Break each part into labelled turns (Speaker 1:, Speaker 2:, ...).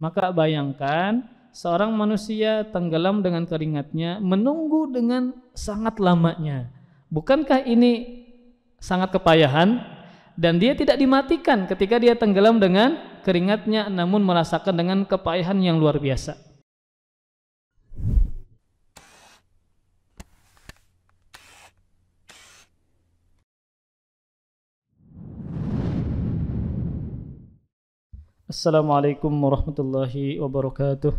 Speaker 1: Maka bayangkan seorang manusia tenggelam dengan keringatnya, menunggu dengan sangat lamanya. Bukankah ini sangat kepayahan? Dan dia tidak dimatikan ketika dia tenggelam dengan keringatnya, namun merasakan dengan kepayahan yang luar biasa. Assalamualaikum warahmatullahi wabarakatuh.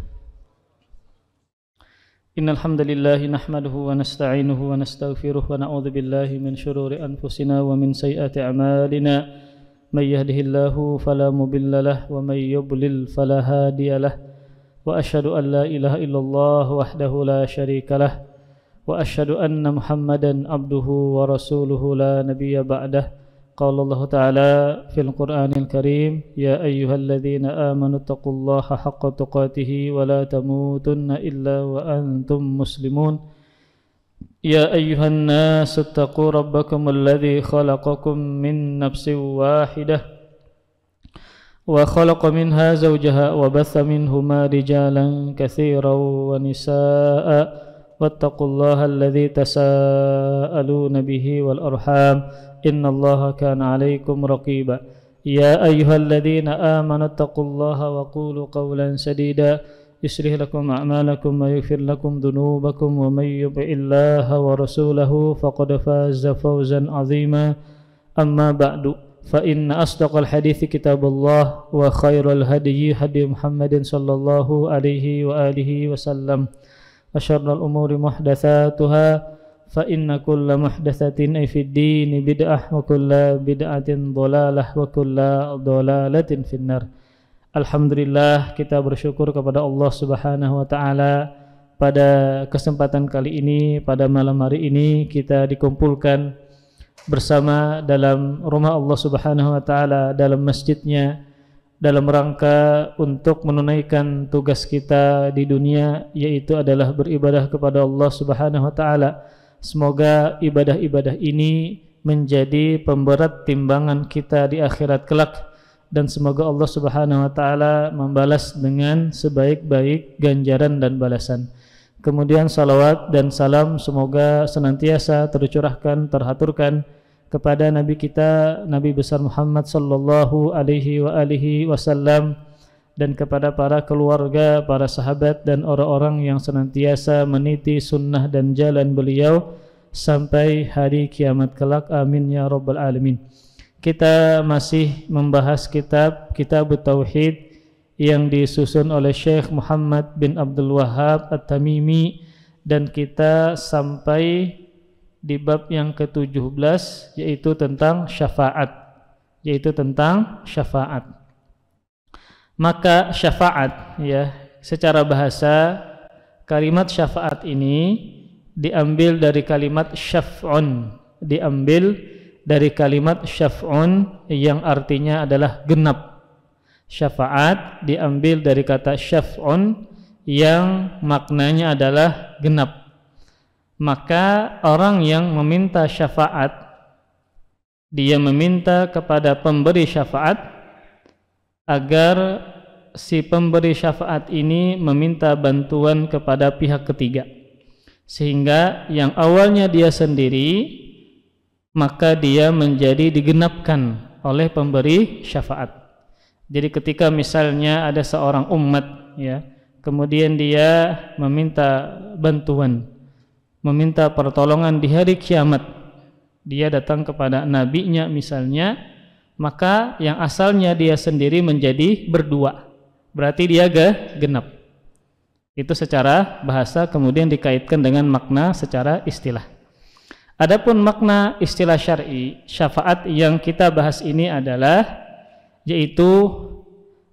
Speaker 1: Innal hamdalillah nahmaduhu wa nasta'inuhu wa nastaghfiruh wa na'udzu billahi min shururi anfusina wa min sayyiati a'malina. May yahdihillahu fala mudilla lahu wa may yudlil fala hadiyalah. Wa asyhadu an la ilaha illallah wahdahu la syarika lah wa asyhadu anna Muhammadan abduhu wa rasuluhu la nabiyya ba'dah. Qala Allah Ta'ala fil Qur'anil Karim, ya ayyuhalladzina amanu taqullaha haqqa tuqatih wa la tamutunna illa wa antum muslimun. Ya ayyuhan nasu taqu rabbakum alladzi khalaqakum min nafsin wahidah wa khalaqa minha zawjaha wa batha minhuma rijalan katsiran wa nisaa'a wattaqullaha alladzi tasaaluna bihi wal arham innallaha kana 'alaikum raqiba. Ya ayyuhalladzina amanu taqullaha wa qulu qawlan sadida yuslih lakum a'malakum wa yaghfir lakum dhunubakum wa may yuti'illaha wa rasulahu faqad faza fawzan 'azima. Amma ba'du, fa inna asdaqal hadithi kitabullah wa khairal hadyi hadyi Muhammadin sallallahu alaihi wa alihi wasallam wa syarrul umuri muhdatsatuha fa inna kulla muhdatsatin fid din bid'ah wa kulla bid'atin dhalalah wa kulla dhalalatin finnar. Alhamdulillah, kita bersyukur kepada Allah Subhanahu wa taala pada kesempatan kali ini, pada malam hari ini kita dikumpulkan bersama dalam rumah Allah Subhanahu wa taala, dalam masjidnya, dalam rangka untuk menunaikan tugas kita di dunia, yaitu adalah beribadah kepada Allah Subhanahu wa taala. Semoga ibadah-ibadah ini menjadi pemberat timbangan kita di akhirat kelak, dan semoga Allah Subhanahu wa taala membalas dengan sebaik-baik ganjaran dan balasan. Kemudian salawat dan salam semoga senantiasa tercurahkan, terhaturkan kepada Nabi kita, Nabi besar Muhammad sallallahu alaihi wa alihi wasallam, dan kepada para keluarga, para sahabat dan orang-orang yang senantiasa meniti sunnah dan jalan beliau sampai hari kiamat kelak. Amin ya rabbal alamin. Kita masih membahas kitab Tauhid yang disusun oleh Syekh Muhammad bin Abdul Wahhab At-Tamimi, dan kita sampai di bab yang ke-17, yaitu tentang syafaat. Maka syafaat, ya, secara bahasa kalimat syafaat ini diambil dari kalimat syaf'un, yang artinya adalah genap. Syafaat diambil dari kata syaf'un yang maknanya adalah genap. Maka orang yang meminta syafaat, dia meminta kepada pemberi syafaat agar si pemberi syafaat ini meminta bantuan kepada pihak ketiga, sehingga yang awalnya dia sendiri, maka dia menjadi digenapkan oleh pemberi syafaat. Jadi ketika misalnya ada seorang umat, ya, kemudian dia meminta bantuan, meminta pertolongan di hari kiamat, dia datang kepada nabinya misalnya, maka yang asalnya dia sendiri menjadi berdua, berarti dia genap. Itu secara bahasa, kemudian dikaitkan dengan makna secara istilah. Adapun makna istilah syar'i syafaat yang kita bahas ini adalah, yaitu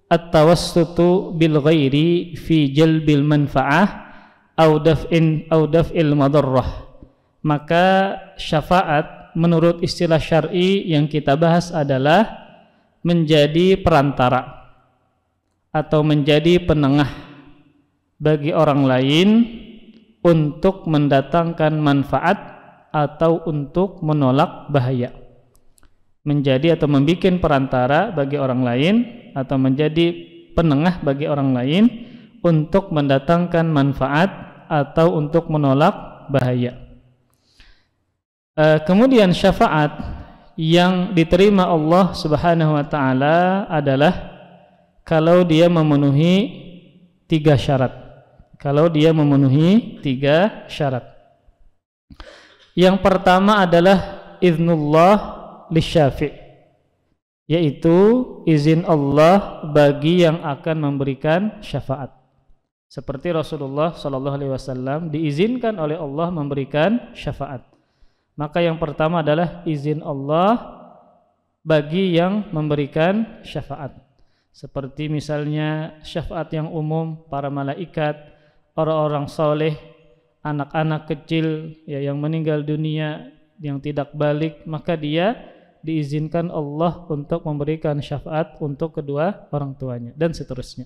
Speaker 1: at-tawassutu bil ghairi fi jalbil manfa'ah au daf'il madarrah. Maka syafaat menurut istilah syar'i yang kita bahas adalah menjadi perantara atau menjadi penengah bagi orang lain untuk mendatangkan manfaat atau untuk menolak bahaya. Menjadi atau membuat perantara bagi orang lain atau menjadi penengah bagi orang lain untuk mendatangkan manfaat atau untuk menolak bahaya. Kemudian syafaat yang diterima Allah Subhanahu wa taala adalah kalau dia memenuhi 3 syarat. Kalau dia memenuhi 3 syarat. Yang pertama adalah iznullah lisyafi', yaitu izin Allah bagi yang akan memberikan syafaat. Seperti Rasulullah sallallahu alaihi wasallam diizinkan oleh Allah memberikan syafaat. Maka yang pertama adalah izin Allah bagi yang memberikan syafaat. Seperti misalnya syafaat yang umum para malaikat, orang-orang soleh, anak-anak kecil ya, yang meninggal dunia, yang tidak balik, maka dia diizinkan Allah untuk memberikan syafaat untuk kedua orang tuanya dan seterusnya.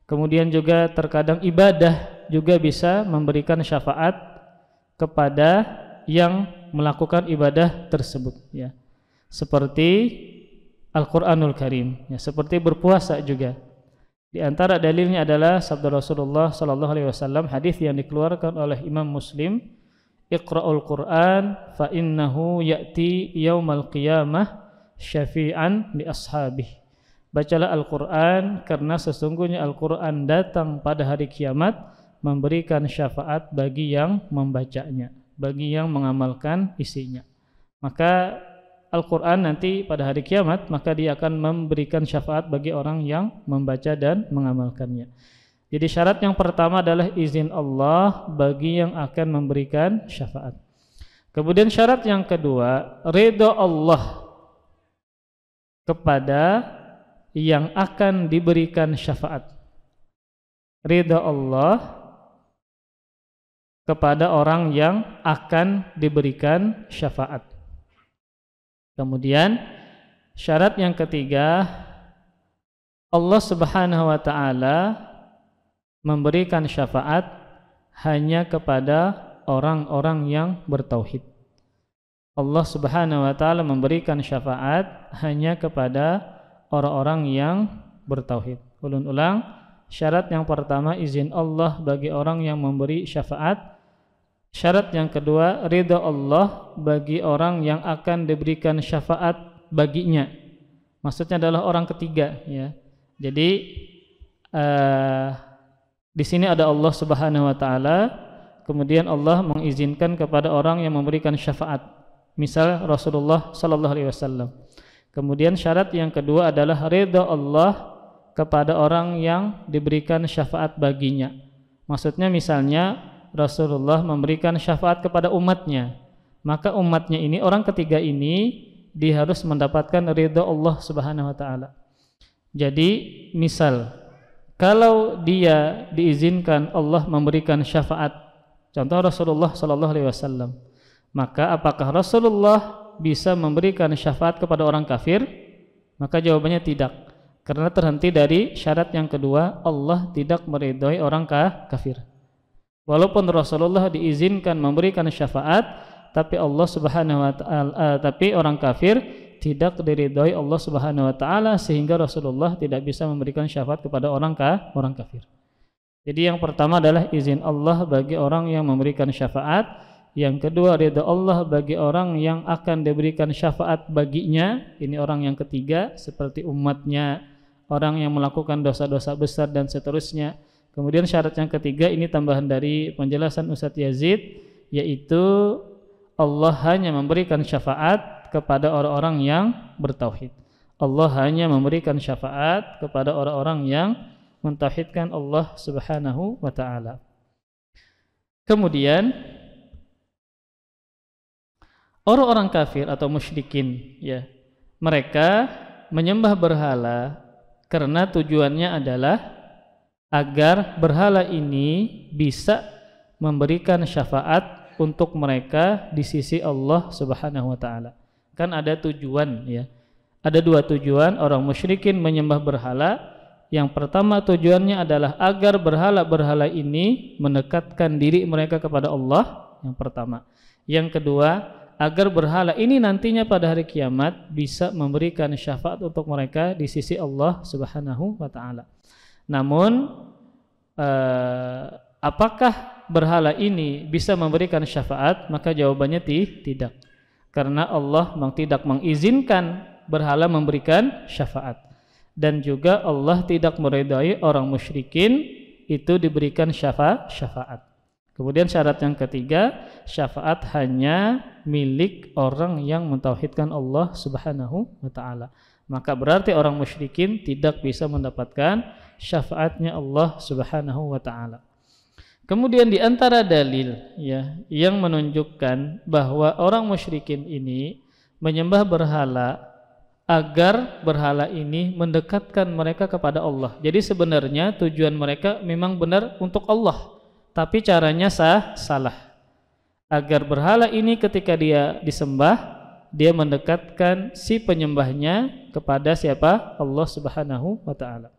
Speaker 1: Kemudian juga terkadang ibadah juga bisa memberikan syafaat kepada yang melakukan ibadah tersebut ya. Seperti Al-Qur'anul Karim ya, seperti berpuasa juga. Di antara dalilnya adalah sabda Rasulullah sallallahu alaihi wasallam, hadis yang dikeluarkan oleh Imam Muslim, Iqra'ul Qur'an fa innahu ya'ti yaumal qiyamah syafi'an li ashabih. Bacalah Al-Qur'an karena sesungguhnya Al-Qur'an datang pada hari kiamat memberikan syafaat bagi yang membacanya, bagi yang mengamalkan isinya. Maka Al-Quran nanti pada hari kiamat, maka dia akan memberikan syafaat bagi orang yang membaca dan mengamalkannya. Jadi syarat yang pertama adalah izin Allah bagi yang akan memberikan syafaat. Kemudian syarat yang kedua, ridha Allah kepada yang akan diberikan syafaat. Ridha Allah kepada orang yang akan diberikan syafaat. Kemudian syarat yang ketiga, Allah Subhanahu wa taala memberikan syafaat hanya kepada orang-orang yang bertauhid. Allah Subhanahu wa taala memberikan syafaat hanya kepada orang-orang yang bertauhid. Ulang-ulang, syarat yang pertama izin Allah bagi orang yang memberi syafaat. Syarat yang kedua, ridha Allah bagi orang yang akan diberikan syafaat baginya. Maksudnya adalah orang ketiga ya. Jadi di sini ada Allah Subhanahu wa taala, kemudian Allah mengizinkan kepada orang yang memberikan syafaat. Misal Rasulullah sallallahu alaihi wasallam. Kemudian syarat yang kedua adalah ridha Allah kepada orang yang diberikan syafaat baginya. Maksudnya misalnya Rasulullah memberikan syafaat kepada umatnya, maka umatnya ini, orang ketiga ini, dia harus mendapatkan ridha Allah Subhanahu wa taala. Jadi misal kalau dia diizinkan Allah memberikan syafaat, contoh Rasulullah sallallahu alaihi wasallam, maka apakah Rasulullah bisa memberikan syafaat kepada orang kafir? Maka jawabannya tidak, karena terhenti dari syarat yang kedua, Allah tidak meridhai orang kafir. Walaupun Rasulullah diizinkan memberikan syafaat, tapi Allah Subhanahu wa taala, tapi orang kafir tidak diridhai Allah Subhanahu wa taala, sehingga Rasulullah tidak bisa memberikan syafaat kepada orang kafir. Jadi yang pertama adalah izin Allah bagi orang yang memberikan syafaat, yang kedua ridha Allah bagi orang yang akan diberikan syafaat baginya, ini orang yang ketiga seperti umatnya, orang yang melakukan dosa-dosa besar dan seterusnya. Kemudian syarat yang ketiga, ini tambahan dari penjelasan Ustadz Yazid, yaitu Allah hanya memberikan syafaat kepada orang-orang yang bertauhid. Allah hanya memberikan syafaat kepada orang-orang yang mentauhidkan Allah Subhanahu wa taala. Kemudian orang-orang kafir atau musyrikin ya, mereka menyembah berhala karena tujuannya adalah agar berhala ini bisa memberikan syafaat untuk mereka di sisi Allah Subhanahu wa taala. Kan ada tujuan ya. Ada dua tujuan orang musyrikin menyembah berhala. Yang pertama tujuannya adalah agar berhala-berhala ini mendekatkan diri mereka kepada Allah, yang pertama. Yang kedua, agar berhala ini nantinya pada hari kiamat bisa memberikan syafaat untuk mereka di sisi Allah Subhanahu wa taala. Namun apakah berhala ini bisa memberikan syafaat? Maka jawabannya tidak. Karena Allah tidak mengizinkan berhala memberikan syafaat. Dan juga Allah tidak meridai orang musyrikin itu diberikan syafaat. Kemudian syarat yang ketiga, syafaat hanya milik orang yang mentauhidkan Allah Subhanahu wa taala. Maka berarti orang musyrikin tidak bisa mendapatkan syafaatnya Allah Subhanahu wa taala. Kemudian di antara dalil ya yang menunjukkan bahwa orang musyrikin ini menyembah berhala agar berhala ini mendekatkan mereka kepada Allah. Jadi sebenarnya tujuan mereka memang benar untuk Allah, tapi caranya salah. Agar berhala ini ketika dia disembah, dia mendekatkan si penyembahnya kepada siapa? Allah Subhanahu wa taala.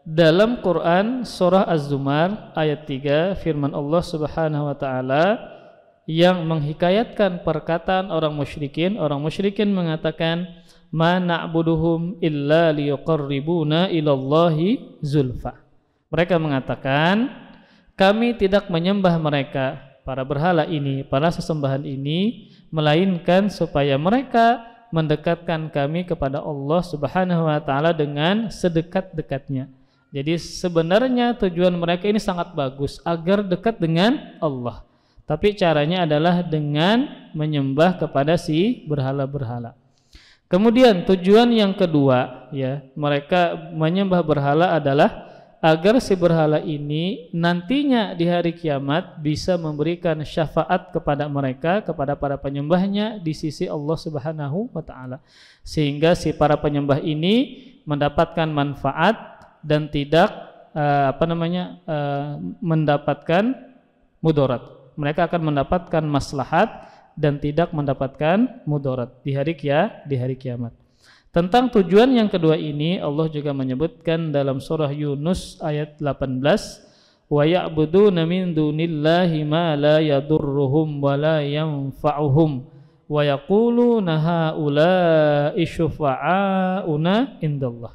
Speaker 1: Dalam Quran surah Az-Zumar ayat 3 firman Allah Subhanahu wa taala yang menghikayatkan perkataan orang musyrikin mengatakan ma na'buduhum illa liyuqarribuna ilallahi zulfa. Mereka mengatakan kami tidak menyembah mereka, para berhala ini, para sesembahan ini, melainkan supaya mereka mendekatkan kami kepada Allah Subhanahu wa taala dengan sedekat-dekatnya. Jadi sebenarnya tujuan mereka ini sangat bagus agar dekat dengan Allah. Tapi caranya adalah dengan menyembah kepada si berhala-berhala. Kemudian tujuan yang kedua ya, mereka menyembah berhala adalah agar si berhala ini nantinya di hari kiamat bisa memberikan syafaat kepada mereka, kepada para penyembahnya di sisi Allah Subhanahu wa taala. Sehingga si para penyembah ini mendapatkan manfaat dan tidak mendapatkan mudarat. Mereka akan mendapatkan maslahat dan tidak mendapatkan mudarat di hari kiamat. Tentang tujuan yang kedua ini Allah juga menyebutkan dalam surah Yunus ayat 18, wa ya'buduna min dunillahi ma la yadurruhum wa la yanfa'uhum wa yaquluna haula'i syufa'auna indallah.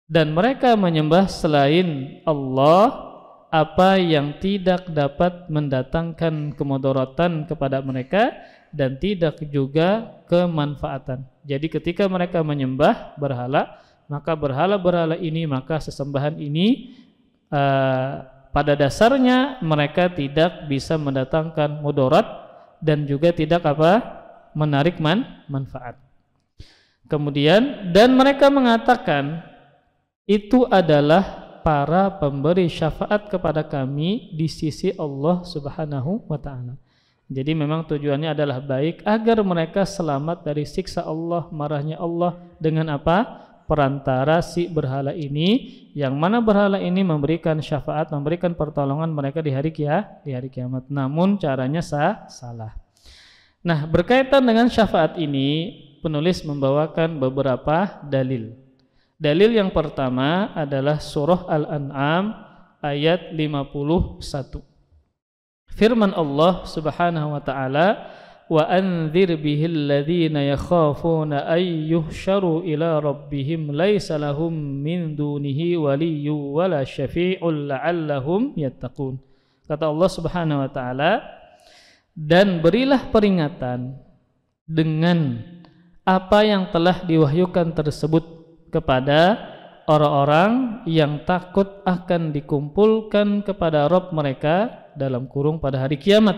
Speaker 1: Dan mereka menyembah selain Allah apa yang tidak dapat mendatangkan kemudaratan kepada mereka dan tidak juga kemanfaatan. Jadi ketika mereka menyembah berhala, maka berhala-berhala ini, maka sesembahan ini pada dasarnya mereka tidak bisa mendatangkan mudarat dan juga tidak menarik manfaat. Kemudian dan mereka mengatakan itu adalah para pemberi syafaat kepada kami di sisi Allah Subhanahu wa taala. Jadi memang tujuannya adalah baik agar mereka selamat dari siksa Allah, marahnya Allah dengan apa? Perantara si berhala ini, yang mana berhala ini memberikan syafaat, memberikan pertolongan mereka di hari kiamat. Namun caranya salah. Nah, berkaitan dengan syafaat ini, penulis membawakan beberapa dalil. Dalil yang pertama adalah surah Al-An'am ayat 51. Firman Allah Subhanahu wa taala, wa anzir bihil ladzina yakhafuna ay yuhsyaru ila rabbihim laisa lahum min dunihi waliyyun wala syafi'un la'allahum yattaqun. Kata Allah Subhanahu wa taala, dan berilah peringatan dengan apa yang telah diwahyukan tersebut kepada orang-orang yang takut akan dikumpulkan kepada Rabb mereka dalam kurung pada hari kiamat,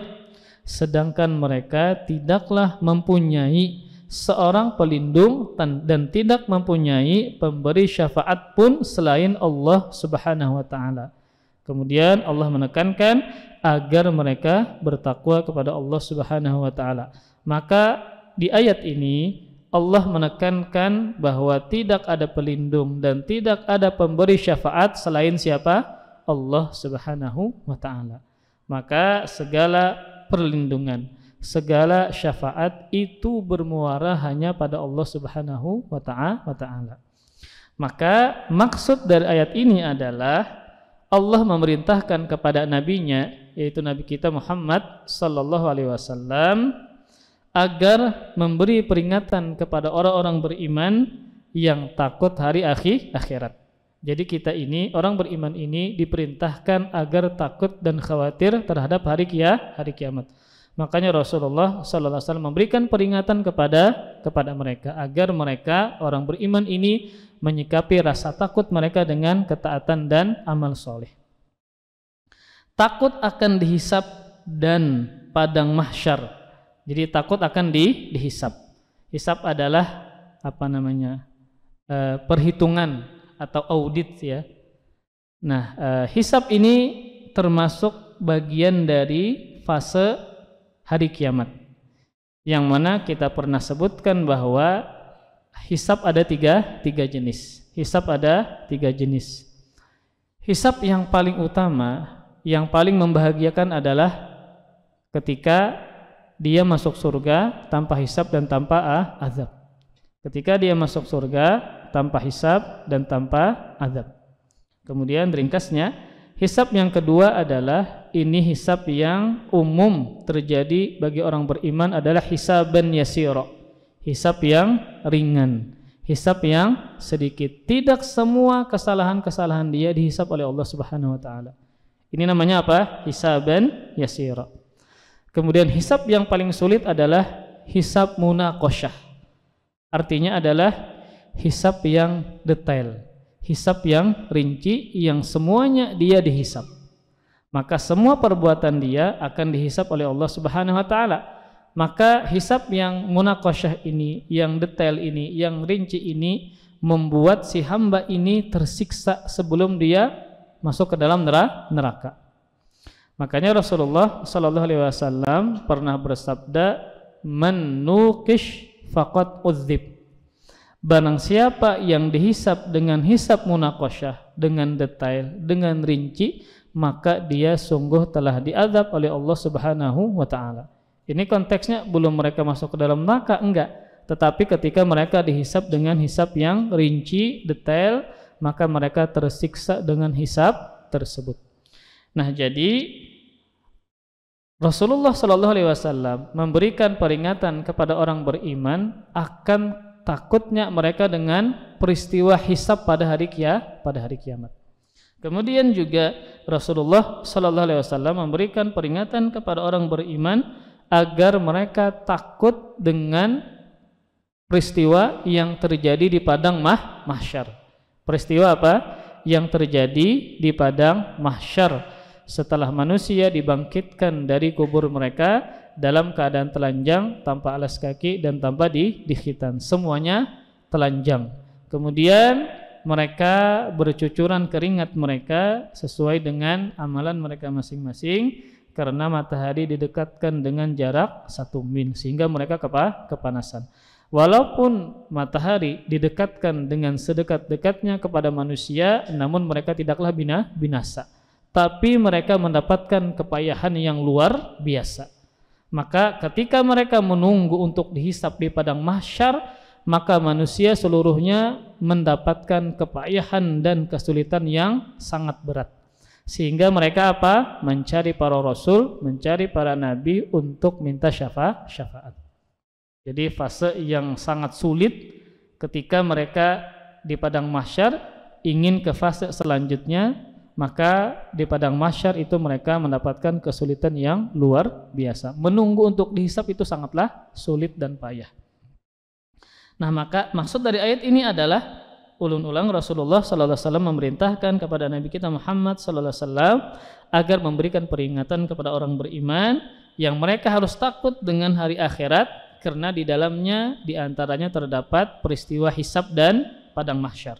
Speaker 1: sedangkan mereka tidaklah mempunyai seorang pelindung dan tidak mempunyai pemberi syafaat pun selain Allah Subhanahu wa taala. Kemudian Allah menekankan agar mereka bertakwa kepada Allah Subhanahu wa taala. Maka di ayat ini Allah menekankan bahwa tidak ada pelindung dan tidak ada pemberi syafaat selain siapa? Allah Subhanahu wa taala. Maka segala perlindungan, segala syafaat itu bermuara hanya pada Allah Subhanahu wa taala. Maka maksud dari ayat ini adalah Allah memerintahkan kepada nabinya yaitu Nabi kita Muhammad sallallahu alaihi wasallam, agar memberi peringatan kepada orang-orang beriman yang takut hari akhirat. Jadi kita ini, orang beriman ini diperintahkan agar takut dan khawatir terhadap hari kiamat. Makanya Rasulullah sallallahu alaihi wasallam memberikan peringatan kepada mereka agar mereka orang beriman ini menyikapi rasa takut mereka dengan ketaatan dan amal soleh. Takut akan dihisab dan padang mahsyar. Jadi takut akan dihisab. Hisab adalah perhitungan atau audit ya. Nah, hisab ini termasuk bagian dari fase hari kiamat, yang mana kita pernah sebutkan bahwa hisab ada tiga jenis. Hisab ada 3 jenis. Hisab yang paling utama, yang paling membahagiakan adalah ketika dia masuk surga tanpa hisab dan tanpa azab. Ketika dia masuk surga tanpa hisab dan tanpa azab. Kemudian ringkasnya, hisab yang kedua adalah ini hisab yang umum terjadi bagi orang beriman, adalah hisaban yasira. Hisab yang ringan, hisab yang sedikit. Tidak semua kesalahan-kesalahan dia dihisab oleh Allah Subhanahu wa taala. Ini namanya apa? Hisaban yasira. Kemudian hisab yang paling sulit adalah hisab munaqasyah. Artinya adalah hisab yang detail, hisab yang rinci, yang semuanya dia dihisab. Maka semua perbuatan dia akan dihisab oleh Allah Subhanahu wa taala. Maka hisab yang munaqasyah ini, yang detail ini, yang rinci ini membuat si hamba ini tersiksa sebelum dia masuk ke dalam neraka. Makanya Rasulullah sallallahu alaihi wasallam pernah bersabda, "Man nuqish faqad udzib." Barang siapa yang dihisab dengan hisab munaqasyah, dengan detail, dengan rinci, maka dia sungguh telah diazab oleh Allah Subhanahu wa taala. Ini konteksnya belum mereka masuk ke dalam neraka, enggak, tetapi ketika mereka dihisab dengan hisab yang rinci, detail, maka mereka tersiksa dengan hisab tersebut. Nah, jadi Rasulullah sallallahu alaihi wasallam memberikan peringatan kepada orang beriman akan takutnya mereka dengan peristiwa hisab pada hari kiamat. Kemudian juga Rasulullah sallallahu alaihi wasallam memberikan peringatan kepada orang beriman agar mereka takut dengan peristiwa yang terjadi di padang mahsyar. Peristiwa apa? Yang terjadi di padang mahsyar setelah manusia dibangkitkan dari kubur mereka dalam keadaan telanjang, tanpa alas kaki dan tanpa dikhitan, semuanya telanjang. Kemudian mereka bercucuran keringat mereka sesuai dengan amalan mereka masing-masing, karena matahari didekatkan dengan jarak 1 mil sehingga mereka kepanasan. Walaupun matahari didekatkan dengan sedekat-dekatnya kepada manusia, namun mereka tidaklah binasa, tapi mereka mendapatkan kepayahan yang luar biasa. Maka ketika mereka menunggu untuk dihisab di padang mahsyar, maka manusia seluruhnya mendapatkan kepayahan dan kesulitan yang sangat berat. Sehingga mereka apa? Mencari para rasul, mencari para nabi untuk minta syafaat. Jadi fase yang sangat sulit ketika mereka di padang mahsyar ingin ke fase selanjutnya, maka di padang mahsyar itu mereka mendapatkan kesulitan yang luar biasa. Menunggu untuk dihisab itu sangatlah sulit dan payah. Nah, maka maksud dari ayat ini adalah ulun-ulang Rasulullah sallallahu alaihi wasallam memerintahkan kepada Nabi kita Muhammad sallallahu alaihi wasallam agar memberikan peringatan kepada orang beriman yang mereka harus takut dengan hari akhirat, karena di dalamnya diantaranya terdapat peristiwa hisab dan padang mahsyar.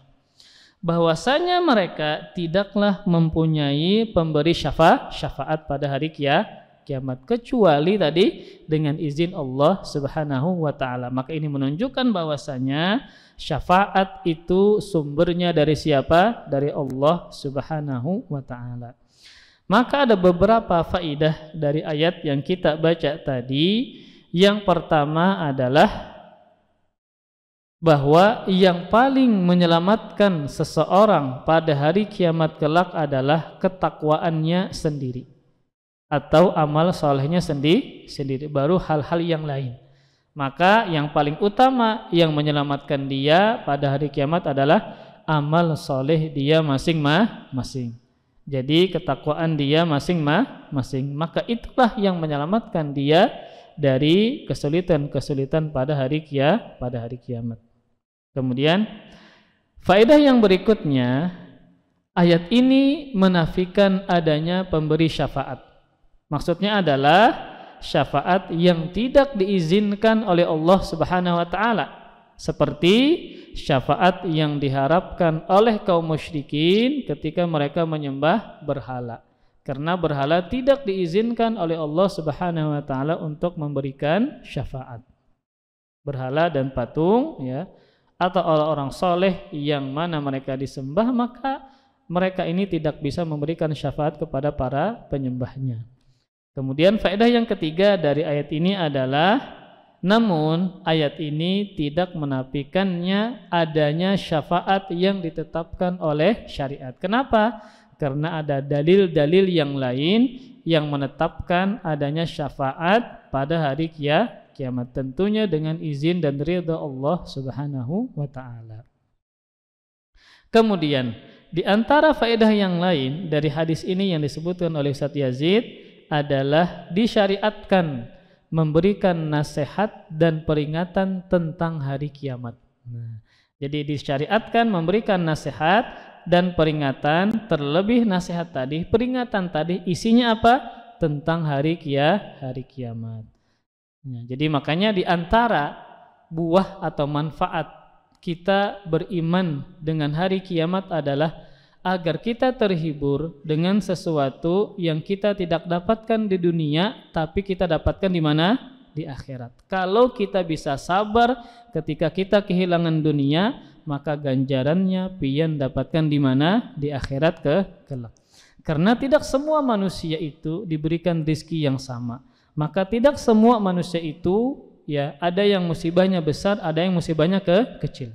Speaker 1: Bahwasanya mereka tidaklah mempunyai pemberi syafaat pada hari kiamat, kecuali tadi dengan izin Allah Subhanahu wa taala. Maka ini menunjukkan bahwasanya syafaat itu sumbernya dari siapa? Dari Allah Subhanahu wa taala. Maka ada beberapa faidah dari ayat yang kita baca tadi. Yang pertama adalah bahwa yang paling menyelamatkan seseorang pada hari kiamat kelak adalah ketakwaannya sendiri. atau amal solehnya sendiri, baru hal-hal yang lain. Maka yang paling utama yang menyelamatkan dia pada hari kiamat adalah amal soleh dia masing-masing. Jadi ketakwaan dia masing-masing. Maka itulah yang menyelamatkan dia dari kesulitan-kesulitan pada hari kiamat. Kemudian faedah yang berikutnya, ayat ini menafikan adanya pemberi syafaat. Maksudnya adalah syafaat yang tidak diizinkan oleh Allah Subhanahu wa taala, seperti syafaat yang diharapkan oleh kaum musyrikin ketika mereka menyembah berhala. Karena berhala tidak diizinkan oleh Allah Subhanahu wa taala untuk memberikan syafaat. Berhala dan patung ya, atau orang-orang soleh yang mana mereka disembah, maka mereka ini tidak bisa memberikan syafaat kepada para penyembahnya. Kemudian faedah yang ketiga dari ayat ini adalah, namun ayat ini tidak menafikannya adanya syafaat yang ditetapkan oleh syariat. Kenapa? Karena ada dalil-dalil yang lain yang menetapkan adanya syafaat pada hari kiamat, tentunya dengan izin dan ridha Allah Subhanahu wa taala. Kemudian di antara faedah yang lain dari hadis ini yang disebutkan oleh Ustaz Yazid adalah disyariatkan memberikan nasihat dan peringatan tentang hari kiamat. Jadi disyariatkan memberikan nasihat dan peringatan, terlebih nasihat tadi, peringatan tadi isinya apa? Tentang hari kiamat. Jadi makanya di antara buah atau manfaat kita beriman dengan hari kiamat adalah agar kita terhibur dengan sesuatu yang kita tidak dapatkan di dunia, tapi kita dapatkan di mana? Di akhirat. Kalau kita bisa sabar ketika kita kehilangan dunia, maka ganjarannya pian dapatkan di mana? Di akhirat kelak. Karena tidak semua manusia itu diberikan rezeki yang sama. Maka tidak semua manusia itu ya, ada yang musibahnya besar, ada yang musibahnya kecil.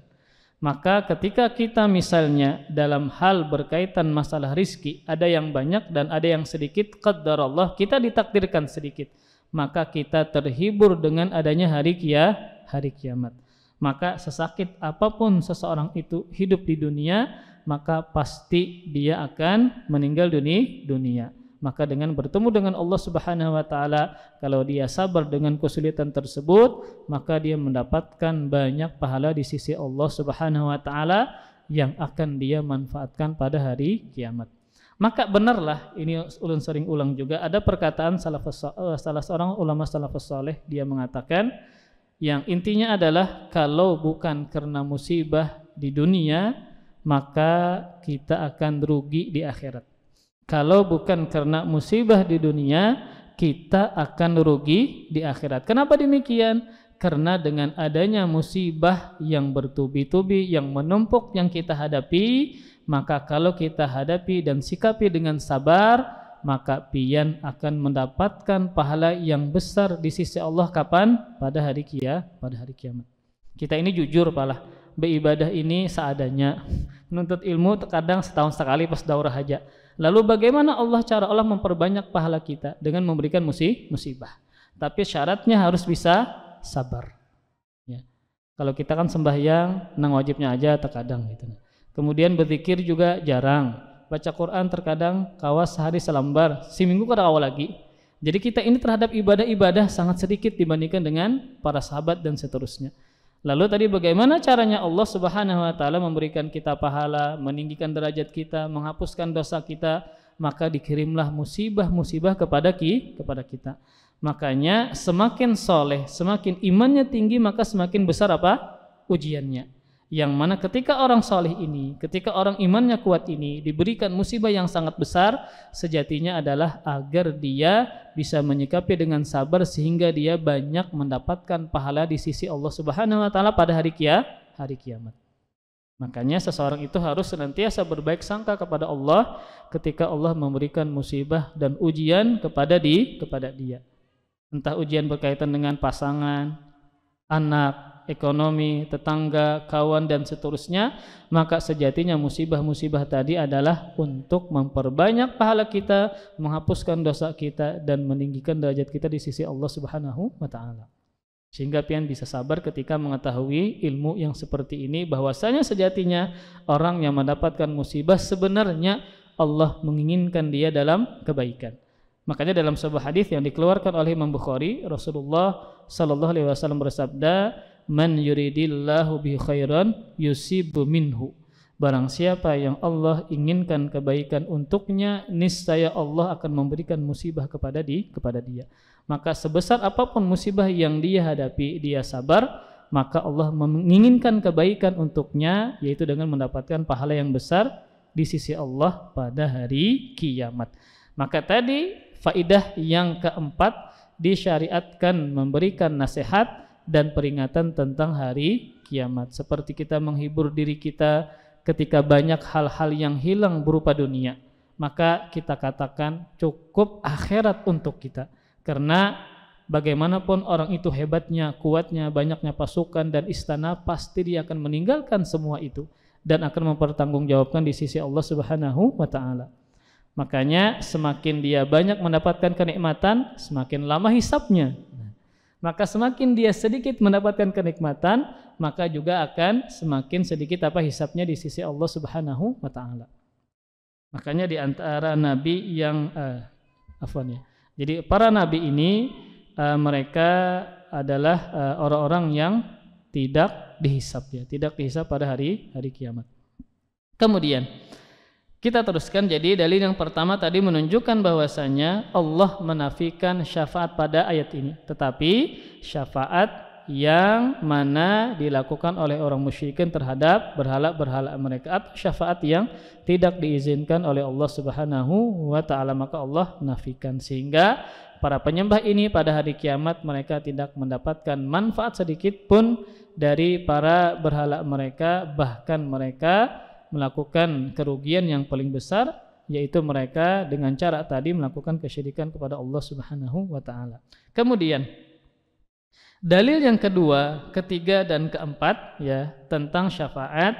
Speaker 1: Maka ketika kita misalnya dalam hal berkaitan masalah rizki, ada yang banyak dan ada yang sedikit, qadarullah, kita ditakdirkan sedikit, maka kita terhibur dengan adanya hari kiamat. Maka sesakit apapun seseorang itu hidup di dunia, maka pasti dia akan meninggal dunia. Maka dengan bertemu dengan Allah Subhanahu wa taala, kalau dia sabar dengan kesulitan tersebut, maka dia mendapatkan banyak pahala di sisi Allah Subhanahu wa taala yang akan dia manfaatkan pada hari kiamat. Maka benarlah, ini ulun sering ulang juga, ada perkataan salah seorang ulama salafus saleh, dia mengatakan yang intinya adalah kalau bukan karena musibah di dunia, maka kita akan rugi di akhirat. Kalau bukan karena musibah di dunia, kita akan rugi di akhirat. Kenapa demikian? Karena dengan adanya musibah yang bertubi-tubi, yang menumpuk, yang kita hadapi, maka kalau kita hadapi dan sikapi dengan sabar, maka pian akan mendapatkan pahala yang besar di sisi Allah. Kapan? Pada hari kiamat. Kita ini jujur palah, beribadah ini seadanya, menuntut ilmu terkadang setahun sekali pas daurah aja. Lalu bagaimana cara Allah memperbanyak pahala kita? Dengan memberikan musibah. Tapi syaratnya harus bisa sabar. Ya. Kalau kita kan sembahyang, nang wajibnya aja terkadang gitu. Kemudian berzikir juga jarang. Baca Quran terkadang kawas sehari selembar, seminggu kada awal lagi. Jadi kita ini terhadap ibadah-ibadah sangat sedikit dibandingkan dengan para sahabat dan seterusnya. Lalu tadi bagaimana caranya Allah Subhanahu wa taala memberikan kita pahala, meninggikan derajat kita, menghapuskan dosa kita, maka dikirimlah musibah-musibah kepada kita. Makanya semakin soleh, semakin imannya tinggi, maka semakin besar apa? Ujiannya. Yang mana ketika orang soleh ini, ketika orang imannya kuat ini diberikan musibah yang sangat besar, sejatinya adalah agar dia bisa menyikapi dengan sabar sehingga dia banyak mendapatkan pahala di sisi Allah Subhanahu wa taala pada hari kiamat. Makanya seseorang itu harus senantiasa berbaik sangka kepada Allah ketika Allah memberikan musibah dan ujian kepada dia. Entah ujian berkaitan dengan pasangan, anak, ekonomi, tetangga, kawan dan seterusnya, maka sejatinya musibah-musibah tadi adalah untuk memperbanyak pahala kita, menghapuskan dosa kita dan meninggikan derajat kita di sisi Allah Subhanahu wa taala. Sehingga pian bisa sabar ketika mengetahui ilmu yang seperti ini, bahwasanya sejatinya orang yang mendapatkan musibah sebenarnya Allah menginginkan dia dalam kebaikan. Makanya dalam sebuah hadis yang dikeluarkan oleh Imam Bukhari, Rasulullah sallallahu alaihi wasallam bersabda, "Man yuridillahu bi khairan yusibu minhu." Barang siapa yang Allah inginkan kebaikan untuknya, niscaya Allah akan memberikan musibah kepada dia. Maka sebesar apapun musibah yang dia hadapi, dia sabar, maka Allah menginginkan kebaikan untuknya, yaitu dengan mendapatkan pahala yang besar di sisi Allah pada hari kiamat. Maka tadi faidah yang keempat, disyariatkan memberikan nasihat dan peringatan tentang hari kiamat. Seperti kita menghibur diri kita ketika banyak hal-hal yang hilang berupa dunia, maka kita katakan cukup akhirat untuk kita. Karena bagaimanapun orang itu hebatnya, kuatnya, banyaknya pasukan dan istana, pasti dia akan meninggalkan semua itu dan akan mempertanggungjawabkan di sisi Allah Subhanahu wa taala. Makanya semakin dia banyak mendapatkan kenikmatan, semakin lama hisabnya. Maka semakin dia sedikit mendapatkan kenikmatan, maka juga akan semakin sedikit hisabnya di sisi Allah Subhanahu wa taala. Makanya di antara nabi yang jadi para nabi ini mereka adalah orang-orang yang tidak dihisab tidak dihisab pada hari kiamat. Kemudian kita teruskan. Jadi dalil yang pertama tadi menunjukkan bahwasanya Allah menafikan syafaat pada ayat ini, tetapi syafaat yang mana dilakukan oleh orang musyrikin terhadap berhala-berhala mereka, atau syafaat yang tidak diizinkan oleh Allah Subhanahu wa taala, maka Allah nafikan, sehingga para penyembah ini pada hari kiamat mereka tidak mendapatkan manfaat sedikit pun dari para berhala mereka, bahkan mereka melakukan kerugian yang paling besar, yaitu mereka dengan cara tadi melakukan kesyirikan kepada Allah Subhanahu wa taala. Kemudian dalil yang kedua, ketiga dan keempat tentang syafaat.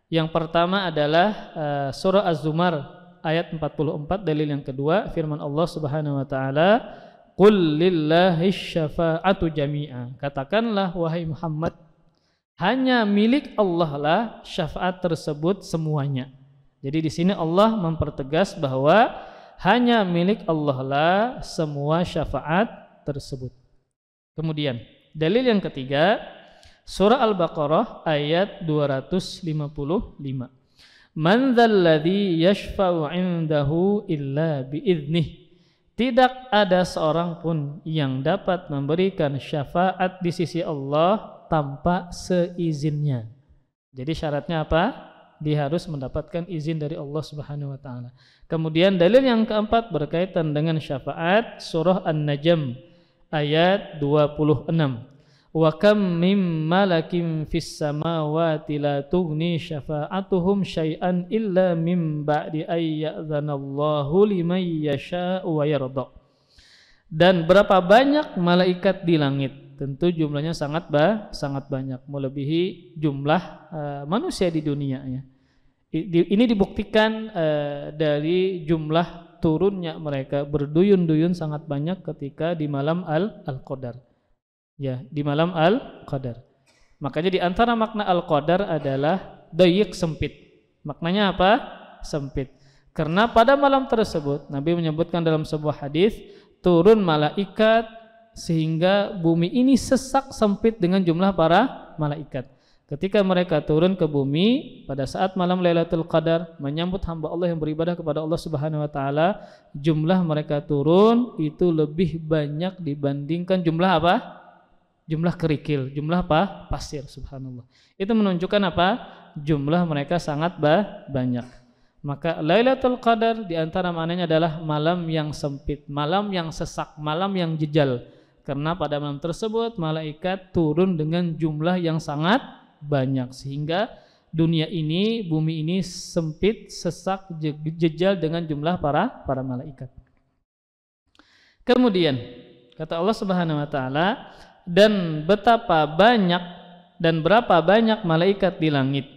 Speaker 1: Yang pertama adalah surah Az-Zumar ayat 44, dalil yang kedua firman Allah Subhanahu wa taala, "Qul lillahish syafa'atu jami'a." Katakanlah wahai Muhammad, hanya milik Allah lah syafaat tersebut semuanya. Jadi di sini Allah mempertegas bahwa hanya milik Allah lah semua syafaat tersebut. Kemudian dalil yang ketiga, surah Al-Baqarah ayat 255. Man dzalladzi yashfa'u 'indahu illa biiznih. Tidak ada seorang pun yang dapat memberikan syafaat di sisi Allah tanpa seizinnya. Jadi syaratnya apa? Dia harus mendapatkan izin dari Allah Subhanahu wa taala. Kemudian dalil yang keempat berkaitan dengan syafaat, surah An-Najm ayat 26. Wa kam mim malakin fis samawati la tughni syafa'atuhum syai'an illa mim ba'di ay ya'dzanallahu liman yasha'u wa yarda. Dan berapa banyak malaikat di langit? Tentu jumlahnya sangat banyak, melebihi jumlah manusia di dunia ya. Ini dibuktikan dari jumlah turunnya mereka berduyun-duyun sangat banyak ketika di malam Al-Qadar. Ya, di malam Al-Qadar. Makanya di antara makna Al-Qadar adalah dayiq, sempit. Maknanya apa? Sempit. Karena pada malam tersebut Nabi menyebutkan dalam sebuah hadis, turun malaikat sehingga bumi ini sesak sempit dengan jumlah para malaikat. Ketika mereka turun ke bumi pada saat malam Lailatul Qadar menyambut hamba Allah yang beribadah kepada Allah Subhanahu wa taala, jumlah mereka turun itu lebih banyak dibandingkan jumlah apa? Jumlah kerikil, jumlah apa? Pasir, subhanallah. Itu menunjukkan apa? Jumlah mereka sangat banyak. Maka Lailatul Qadar di antara maknanya adalah malam yang sempit, malam yang sesak, malam yang jejal. Karena pada malam tersebut malaikat turun dengan jumlah yang sangat banyak, sehingga dunia ini, bumi ini sempit, sesak, jejal dengan jumlah para malaikat. Kemudian kata Allah Subhanahu wa taala, dan betapa banyak dan berapa banyak malaikat di langit,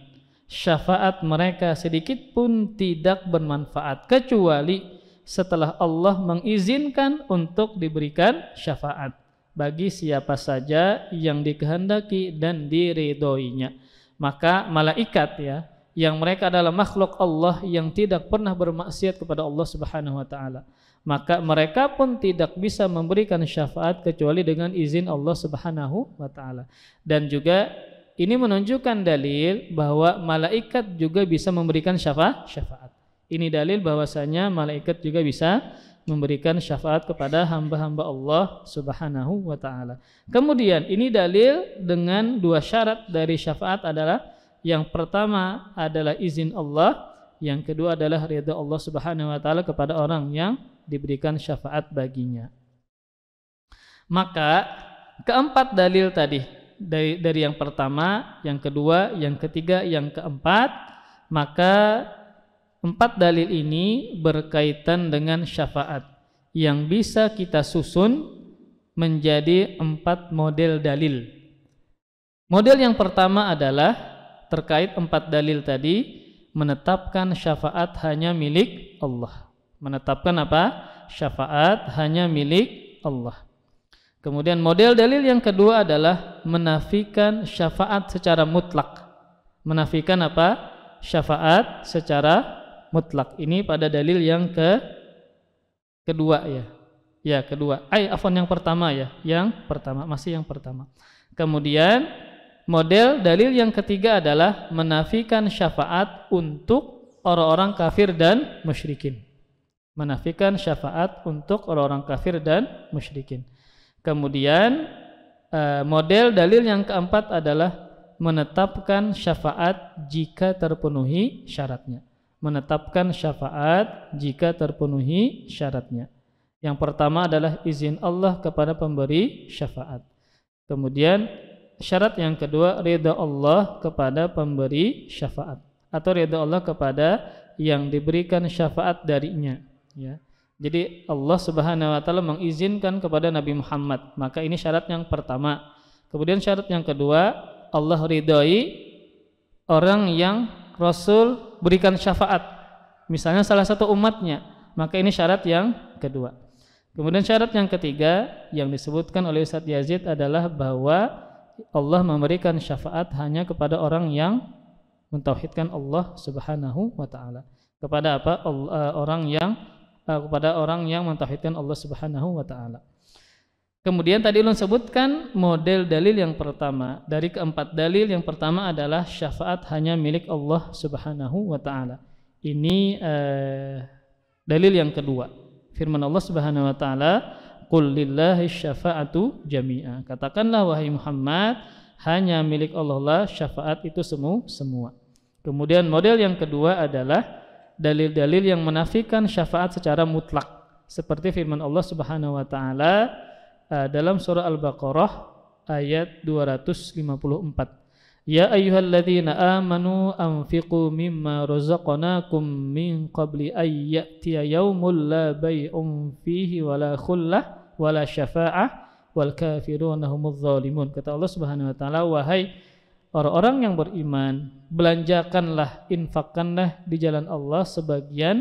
Speaker 1: syafaat mereka sedikit pun tidak bermanfaat kecuali setelah Allah mengizinkan untuk diberikan syafaat bagi siapa saja yang dikehendaki dan diridhoinya. Maka malaikat ya, yang mereka adalah makhluk Allah yang tidak pernah bermaksiat kepada Allah Subhanahu wa taala, maka mereka pun tidak bisa memberikan syafaat kecuali dengan izin Allah Subhanahu wa taala. Dan juga ini menunjukkan dalil bahwa malaikat juga bisa memberikan syafaat. Ini dalil bahwasanya malaikat juga bisa memberikan syafaat kepada hamba-hamba Allah Subhanahu wa taala. Kemudian ini dalil dengan dua syarat dari syafaat adalah yang pertama adalah izin Allah, yang kedua adalah ridha Allah Subhanahu wa taala kepada orang yang diberikan syafaat baginya. Maka keempat dalil tadi dari yang pertama, yang kedua, yang ketiga, yang keempat, maka empat dalil ini berkaitan dengan syafaat yang bisa kita susun menjadi empat model dalil. Model yang pertama adalah terkait empat dalil tadi, menetapkan syafaat hanya milik Allah. Menetapkan apa? Syafaat hanya milik Allah. Kemudian model dalil yang kedua adalah menafikan syafaat secara mutlak. Menafikan apa? Syafaat secara mutlak. Ini pada dalil yang kedua ya. Ya, kedua. Yang pertama ya. Yang pertama, masih yang pertama. Kemudian model dalil yang ketiga adalah menafikan syafaat untuk orang-orang kafir dan musyrikin. Menafikan syafaat untuk orang-orang kafir dan musyrikin. Kemudian model dalil yang keempat adalah menetapkan syafaat jika terpenuhi syaratnya. Menetapkan syafaat jika terpenuhi syaratnya. Yang pertama adalah izin Allah kepada pemberi syafaat. Kemudian syarat yang kedua ridha Allah kepada pemberi syafaat, atau ridha Allah kepada yang diberikan syafaat darinya ya. Jadi Allah Subhanahu wa taala mengizinkan kepada Nabi Muhammad, maka ini syarat yang pertama. Kemudian syarat yang kedua, Allah ridhoi orang yang Rasul berikan syafaat, misalnya salah satu umatnya, maka ini syarat yang kedua. Kemudian syarat yang ketiga yang disebutkan oleh Ustaz Yazid adalah bahwa Allah memberikan syafaat hanya kepada orang yang mentauhidkan Allah Subhanahu wa taala. Kepada apa? Kepada orang yang mentauhidkan Allah Subhanahu wa taala. Kemudian tadi ulun sebutkan model dalil yang pertama. Dari keempat dalil yang pertama adalah syafaat hanya milik Allah Subhanahu wa taala. Ini dalil yang kedua. Firman Allah Subhanahu wa taala, "Qul lillahi syafa'atu jami'a." Katakanlah wahai Muhammad, hanya milik Allah lah syafaat itu semua. Kemudian model yang kedua adalah dalil-dalil yang menafikan syafaat secara mutlak. Seperti firman Allah Subhanahu wa taala dalam surah Al-Baqarah ayat 254. Ya ayyuhalladzina amanu anfiqu mimma razaqnakum min qabli ay ya'tiya yaumul la bay'un fihi wala khullah wala syafa'ah wal kafiruna humudz zalimun. Kata Allah Subhanahu wa taala, wahai orang-orang yang beriman, belanjakanlah, infakkanlah di jalan Allah sebagian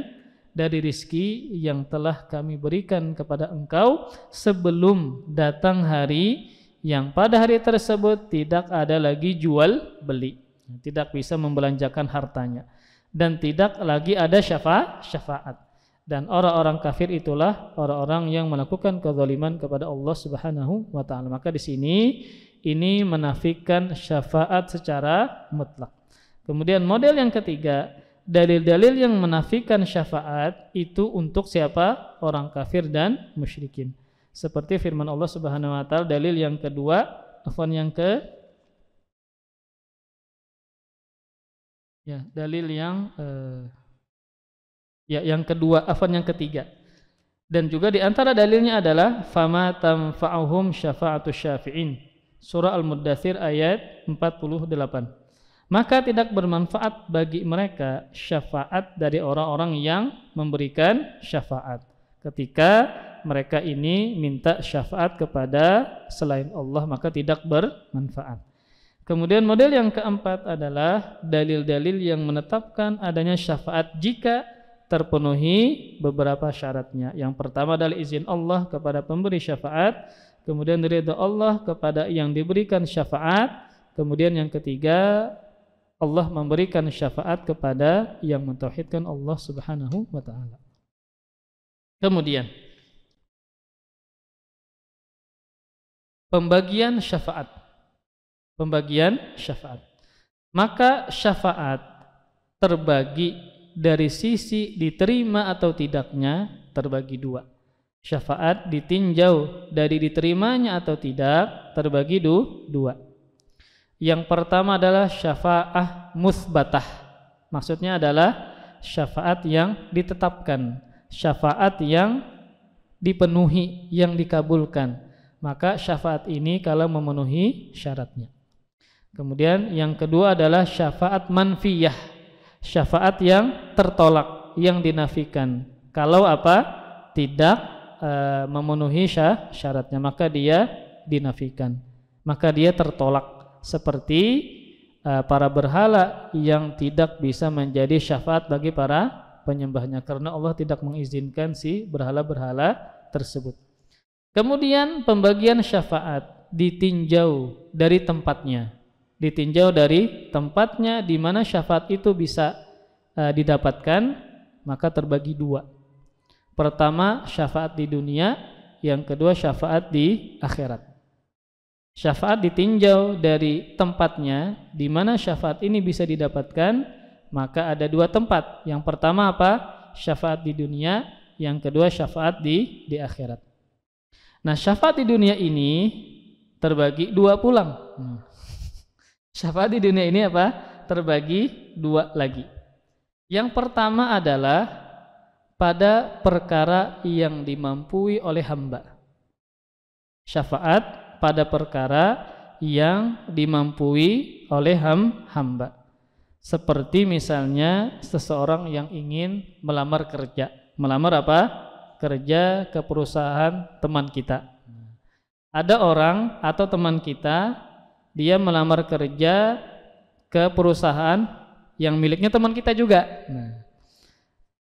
Speaker 1: dari rizki yang telah kami berikan kepada engkau sebelum datang hari yang pada hari tersebut tidak ada lagi jual beli, tidak bisa membelanjakan hartanya, dan tidak lagi ada syafaat. Dan orang-orang kafir itulah orang-orang yang melakukan kezaliman kepada Allah Subhanahu wa taala. Maka di sini ini menafikan syafaat secara mutlak. Kemudian model yang ketiga, dalil-dalil yang menafikan syafaat itu untuk siapa? Orang kafir dan musyrikin. Seperti firman Allah Subhanahu wa taala dalil yang kedua, dalil yang ketiga. Dan juga di antara dalilnya adalah fama tanfa'uhum syafa'atus syafi'in. Surah Al-Muddatsir ayat 48. Maka tidak bermanfaat bagi mereka syafaat dari orang-orang yang memberikan syafaat ketika mereka ini minta syafaat kepada selain Allah, maka tidak bermanfaat. Kemudian model yang keempat adalah dalil-dalil yang menetapkan adanya syafaat jika terpenuhi beberapa syaratnya. Yang pertama adalah izin Allah kepada pemberi syafaat, kemudian ridha Allah kepada yang diberikan syafaat, kemudian yang ketiga Allah memberikan syafaat kepada yang mentauhidkan Allah Subhanahu wa taala. Kemudian pembagian syafaat. Maka syafaat terbagi dari sisi diterima atau tidaknya terbagi dua. Syafaat ditinjau dari diterimanya atau tidak terbagi dua. Yang pertama adalah syafaat musbatah. Maksudnya adalah syafaat yang ditetapkan, syafaat yang dipenuhi, yang dikabulkan. Maka syafaat ini kalau memenuhi syaratnya. Kemudian yang kedua adalah syafaat manfiyah, syafaat yang tertolak, yang dinafikan. Kalau tidak memenuhi syaratnya, maka dia dinafikan, maka dia tertolak. Seperti para berhala yang tidak bisa menjadi syafaat bagi para penyembahnya karena Allah tidak mengizinkan si berhala-berhala tersebut. Kemudian pembagian syafaat ditinjau dari tempatnya. Ditinjau dari tempatnya di mana syafaat itu bisa didapatkan, maka terbagi dua. Pertama syafaat di dunia, yang kedua syafaat di akhirat. Syafaat ditinjau dari tempatnya di mana syafaat ini bisa didapatkan, maka ada dua tempat. Yang pertama syafaat di dunia, yang kedua syafaat di akhirat. Nah, syafaat di dunia ini terbagi dua pulang. Syafaat di dunia ini terbagi dua lagi. Yang pertama adalah pada perkara yang dimampui oleh hamba. Syafaat pada perkara yang dimampui oleh hamba. Seperti misalnya seseorang yang ingin melamar kerja. Melamar kerja ke perusahaan teman kita. Ada orang atau teman kita, dia melamar kerja ke perusahaan yang miliknya teman kita juga.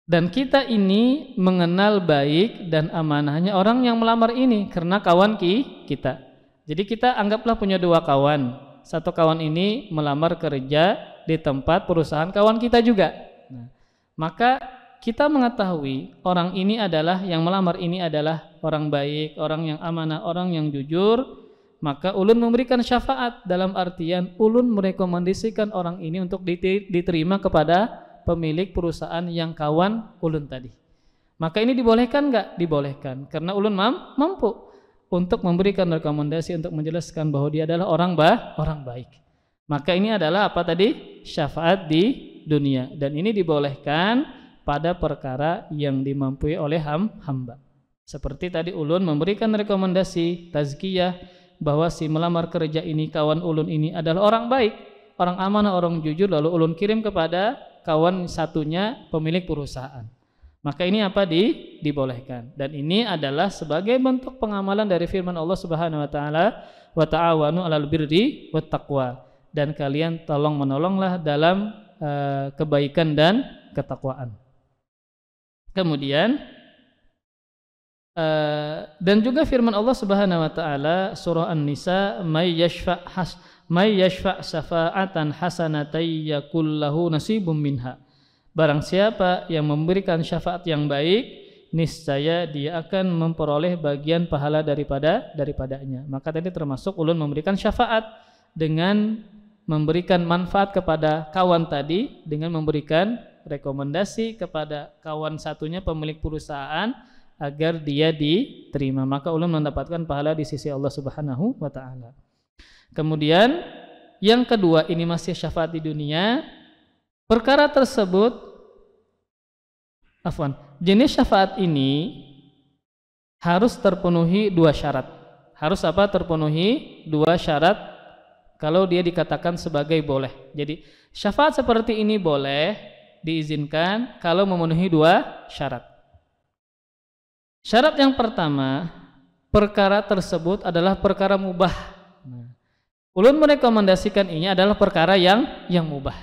Speaker 1: Dan kita ini mengenal baik dan amanahnya orang yang melamar ini karena kawan kita. Jadi kita anggaplah punya dua kawan. Satu kawan ini melamar kerja di tempat perusahaan kawan kita juga. Maka kita mengetahui orang ini adalah yang melamar ini adalah orang baik, orang yang amanah, orang yang jujur, maka ulun memberikan syafaat dalam artian ulun merekomendasikan orang ini untuk diterima kepada pemilik perusahaan yang kawan ulun tadi. Maka ini dibolehkan enggak? Dibolehkan karena ulun mampu untuk memberikan rekomendasi untuk menjelaskan bahwa dia adalah orang baik. Maka ini adalah syafaat di dunia, dan ini dibolehkan pada perkara yang dimampui oleh hamba. Seperti tadi ulun memberikan rekomendasi tazkiyah bahwa si melamar kerja ini, kawan ulun ini adalah orang baik, orang amanah, orang jujur, lalu ulun kirim kepada kawan satunya pemilik perusahaan. Maka ini dibolehkan, dan ini adalah sebagai bentuk pengamalan dari firman Allah Subhanahu wa taala, wa ta'awanu 'alal birri wat taqwa, dan kalian tolong menolonglah dalam kebaikan dan ketakwaan. Kemudian dan juga firman Allah Subhanahu wa taala surah An-Nisa, may yashfa' syafa'atan hasanatan yakul lahu nasibum minha. Barang siapa yang memberikan syafaat yang baik, niscaya dia akan memperoleh bagian pahala daripadanya. Maka tadi termasuk ulun memberikan syafaat dengan memberikan manfaat kepada kawan tadi, dengan memberikan rekomendasi kepada kawan satunya pemilik perusahaan agar dia diterima, maka ulun mendapatkan pahala di sisi Allah Subhanahu wa taala. Kemudian yang kedua, ini masih syafaat di dunia. Perkara tersebut, jenis syafaat ini harus terpenuhi dua syarat. Harus terpenuhi dua syarat kalau dia dikatakan sebagai boleh. Jadi syafaat seperti ini boleh diizinkan kalau memenuhi dua syarat. Syarat yang pertama, perkara tersebut adalah perkara mubah. Ulun merekomendasikan ini adalah perkara yang mubah.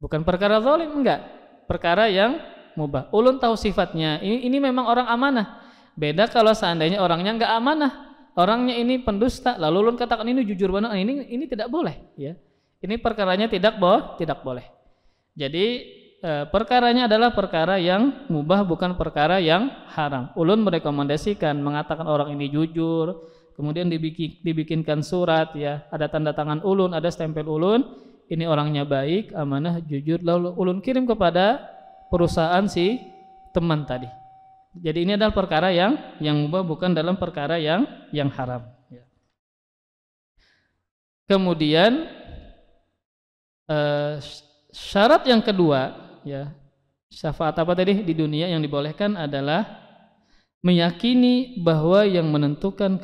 Speaker 1: Bukan perkara zalim, enggak. Perkara yang mubah. Ulun tahu sifatnya. Ini memang orang amanah. Beda kalau seandainya orangnya enggak amanah. Orangnya ini pendusta, lalu ulun katakan ini jujur benar, ini tidak boleh, ya. Ini perkaranya tidak boleh. Jadi perkaranya adalah perkara yang mubah, bukan perkara yang haram. Ulun merekomendasikan mengatakan orang ini jujur, kemudian dibikinkan surat, ya, ada tanda tangan ulun, ada stempel ulun, ini orangnya baik, amanah, jujur, lalu ulun kirim kepada perusahaan si teman tadi. Jadi ini adalah perkara yang mubah, bukan dalam perkara yang haram. Ya. Kemudian syarat yang kedua, ya, syafaat apa tadi di dunia yang dibolehkan adalah meyakini bahwa yang menentukan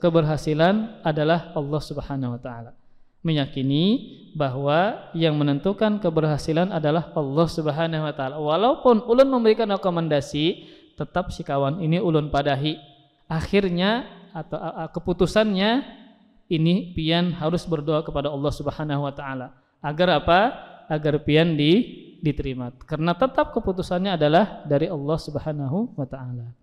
Speaker 1: keberhasilan adalah Allah Subhanahu wa taala. Meyakini bahwa yang menentukan keberhasilan adalah Allah Subhanahu wa taala. Walaupun ulun memberikan rekomendasi, tetap si kawan ini ulun padahi. Akhirnya atau keputusannya ini pian harus berdoa kepada Allah Subhanahu wa taala. Agar apa? Agar pian diterima. Karena tetap keputusannya adalah dari Allah Subhanahu wa taala.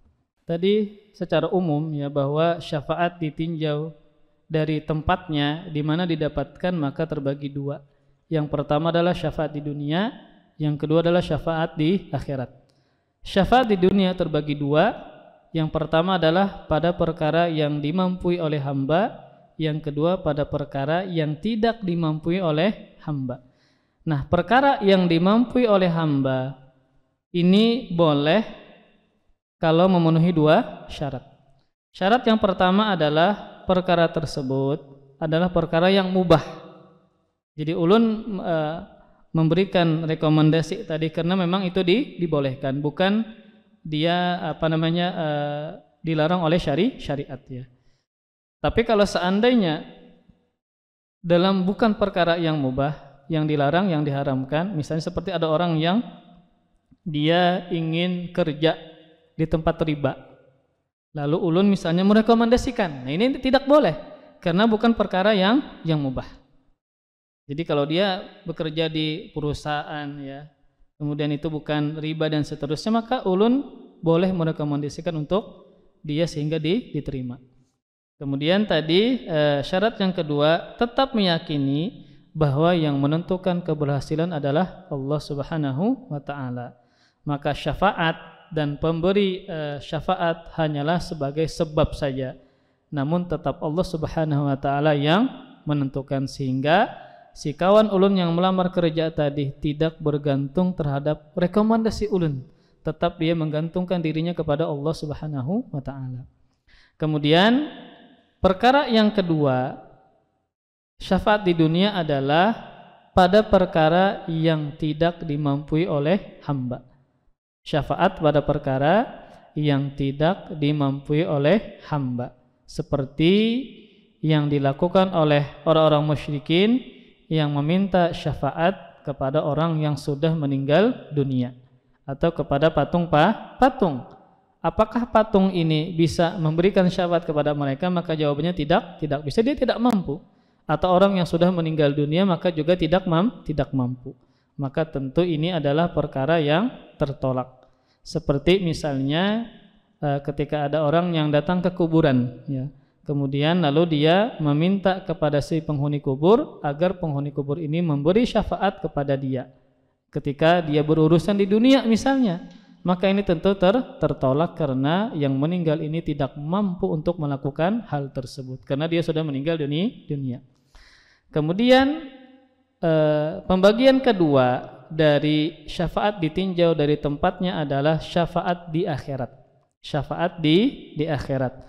Speaker 1: Tadi secara umum, ya, bahwa syafaat ditinjau dari tempatnya di mana didapatkan maka terbagi dua. Yang pertama adalah syafaat di dunia, yang kedua adalah syafaat di akhirat. Syafaat di dunia terbagi dua. Yang pertama adalah pada perkara yang dimampui oleh hamba, yang kedua pada perkara yang tidak dimampui oleh hamba. Nah, perkara yang dimampui oleh hamba ini boleh kalau memenuhi dua syarat. Syarat yang pertama adalah perkara tersebut adalah perkara yang mubah. Jadi ulun memberikan rekomendasi tadi karena memang itu dibolehkan, bukan dia dilarang oleh syariat, ya. Tapi kalau seandainya dalam bukan perkara yang mubah, yang dilarang, yang diharamkan, misalnya seperti ada orang yang dia ingin kerja di tempat riba, lalu ulun misalnya merekomendasikan, nah ini tidak boleh karena bukan perkara yang mubah. Jadi kalau dia bekerja di perusahaan, ya, kemudian itu bukan riba dan seterusnya, maka ulun boleh merekomendasikan untuk dia sehingga diterima. Kemudian tadi syarat yang kedua, tetap meyakini bahwa yang menentukan keberhasilan adalah Allah Subhanahu wa taala. Maka syafaat dan pemberi syafaat hanyalah sebagai sebab saja. Namun tetap Allah Subhanahu wa taala yang menentukan, sehingga si kawan ulun yang melamar kerja tadi tidak bergantung terhadap rekomendasi ulun, tetap dia menggantungkan dirinya kepada Allah Subhanahu wa taala. Kemudian perkara yang kedua, syafaat di dunia adalah pada perkara yang tidak dimampui oleh hamba. Syafaat pada perkara yang tidak dimampui oleh hamba, seperti yang dilakukan oleh orang-orang musyrikin yang meminta syafaat kepada orang yang sudah meninggal dunia atau kepada patung. Apakah patung ini bisa memberikan syafaat kepada mereka? Maka jawabannya tidak bisa, dia tidak mampu. Atau orang yang sudah meninggal dunia maka juga tidak mampu. Maka tentu ini adalah perkara yang tertolak. Seperti misalnya ketika ada orang yang datang ke kuburan, ya, kemudian lalu dia meminta kepada si penghuni kubur agar penghuni kubur ini memberi syafaat kepada dia ketika dia berurusan di dunia misalnya, maka ini tentu tertolak karena yang meninggal ini tidak mampu untuk melakukan hal tersebut karena dia sudah meninggal dunia. Kemudian pembagian kedua dari syafaat ditinjau dari tempatnya adalah syafaat di akhirat. Syafaat di akhirat.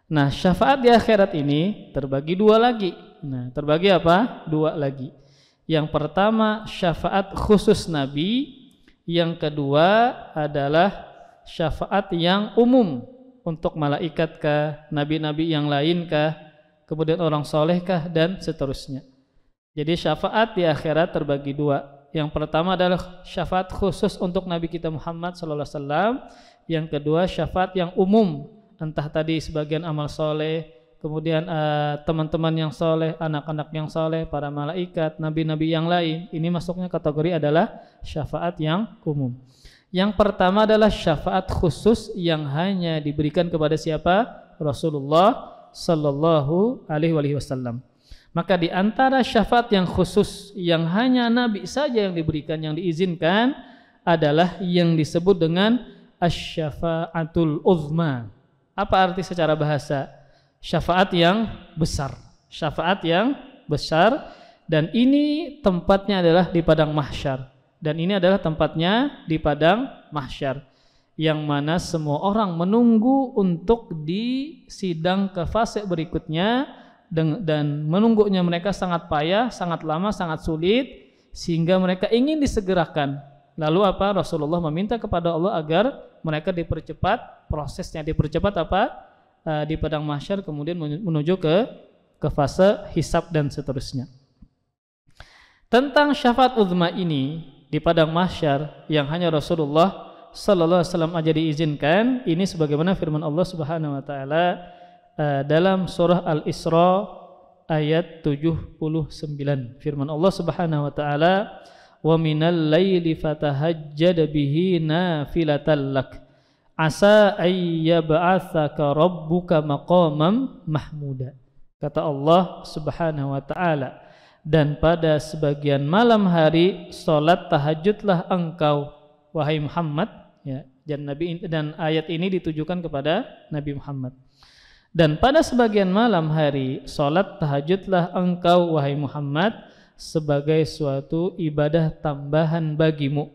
Speaker 1: Nah, syafaat di akhirat ini terbagi dua lagi. Nah, terbagi apa? Dua lagi. Yang pertama syafaat khusus Nabi, yang kedua adalah syafaat yang umum untuk malaikat kah, nabi-nabi yang lain kah, kemudian orang soleh kah, dan seterusnya. Jadi syafaat di akhirat terbagi dua. Yang pertama adalah syafaat khusus untuk Nabi kita Muhammad sallallahu alaihi wasallam. Yang kedua syafaat yang umum, entah tadi sebagian amal soleh, kemudian teman-teman yang soleh, anak-anak yang soleh, para malaikat, nabi-nabi yang lain. Ini masuknya kategori adalah syafaat yang umum. Yang pertama adalah syafaat khusus yang hanya diberikan kepada siapa? Rasulullah sallallahu alaihi wasallam. Maka di antara syafaat yang khusus yang hanya Nabi saja yang diberikan, yang diizinkan adalah yang disebut dengan asy-syafaatul uzma. Apa arti secara bahasa? Syafaat yang besar. Syafaat yang besar, dan ini tempatnya adalah di padang mahsyar. Dan ini adalah tempatnya di padang mahsyar, yang mana semua orang menunggu untuk disidang ke fase berikutnya, dan menunggunya mereka sangat payah, sangat lama, sangat sulit, sehingga mereka ingin disegerakan. Lalu apa? Rasulullah meminta kepada Allah agar mereka dipercepat prosesnya, dipercepat apa? Di padang mahsyar, kemudian menuju ke fase hisab dan seterusnya. Tentang syafaat uzma ini di padang mahsyar yang hanya Rasulullah sallallahu alaihi wasallam aja diizinkan, ini sebagaimana firman Allah Subhanahu wa taala dalam surah Al-Isra ayat 79. Firman Allah Subhanahu wa taala, "Wa minal laili fatahajjad bihi nafilatan lak asa ayyab'atsaka rabbuka maqamam mahmuda." Kata Allah Subhanahu wa taala, dan pada sebagian malam hari salat tahajudlah engkau wahai Muhammad, ya, dan ayat ini ditujukan kepada Nabi Muhammad. Dan pada sebagian malam hari salat tahajudlah engkau wahai Muhammad sebagai suatu ibadah tambahan bagimu.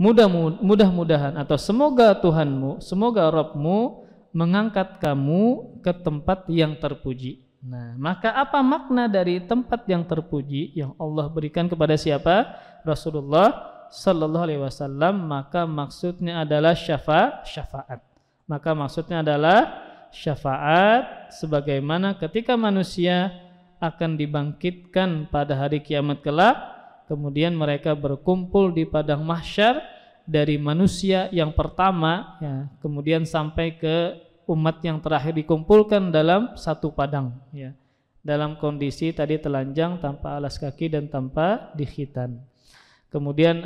Speaker 1: Mudah-mudahan atau semoga Tuhanmu, semoga Rabbmu mengangkat kamu ke tempat yang terpuji. Nah, maka apa makna dari tempat yang terpuji yang Allah berikan kepada siapa? Rasulullah sallallahu alaihi wasallam. Maka maksudnya adalah syafaat. Maka maksudnya adalah syafaat, sebagaimana ketika manusia akan dibangkitkan pada hari kiamat kelak, kemudian mereka berkumpul di padang mahsyar dari manusia yang pertama, ya, kemudian sampai ke umat yang terakhir dikumpulkan dalam satu padang, ya, dalam kondisi tadi telanjang, tanpa alas kaki dan tanpa dikhitan. Kemudian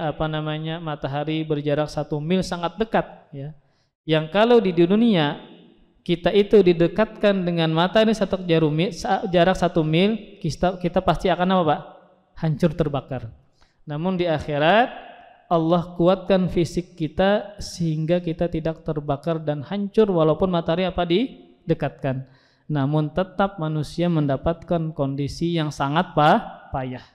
Speaker 1: matahari berjarak 1 mil, sangat dekat, ya. Yang kalau di dunia kita itu didekatkan dengan mata ini jarak 1 mil, kita pasti akan apa, Pak? Hancur terbakar. Namun di akhirat Allah kuatkan fisik kita sehingga kita tidak terbakar dan hancur walaupun matahari didekatkan. Namun tetap manusia mendapatkan kondisi yang sangat payah,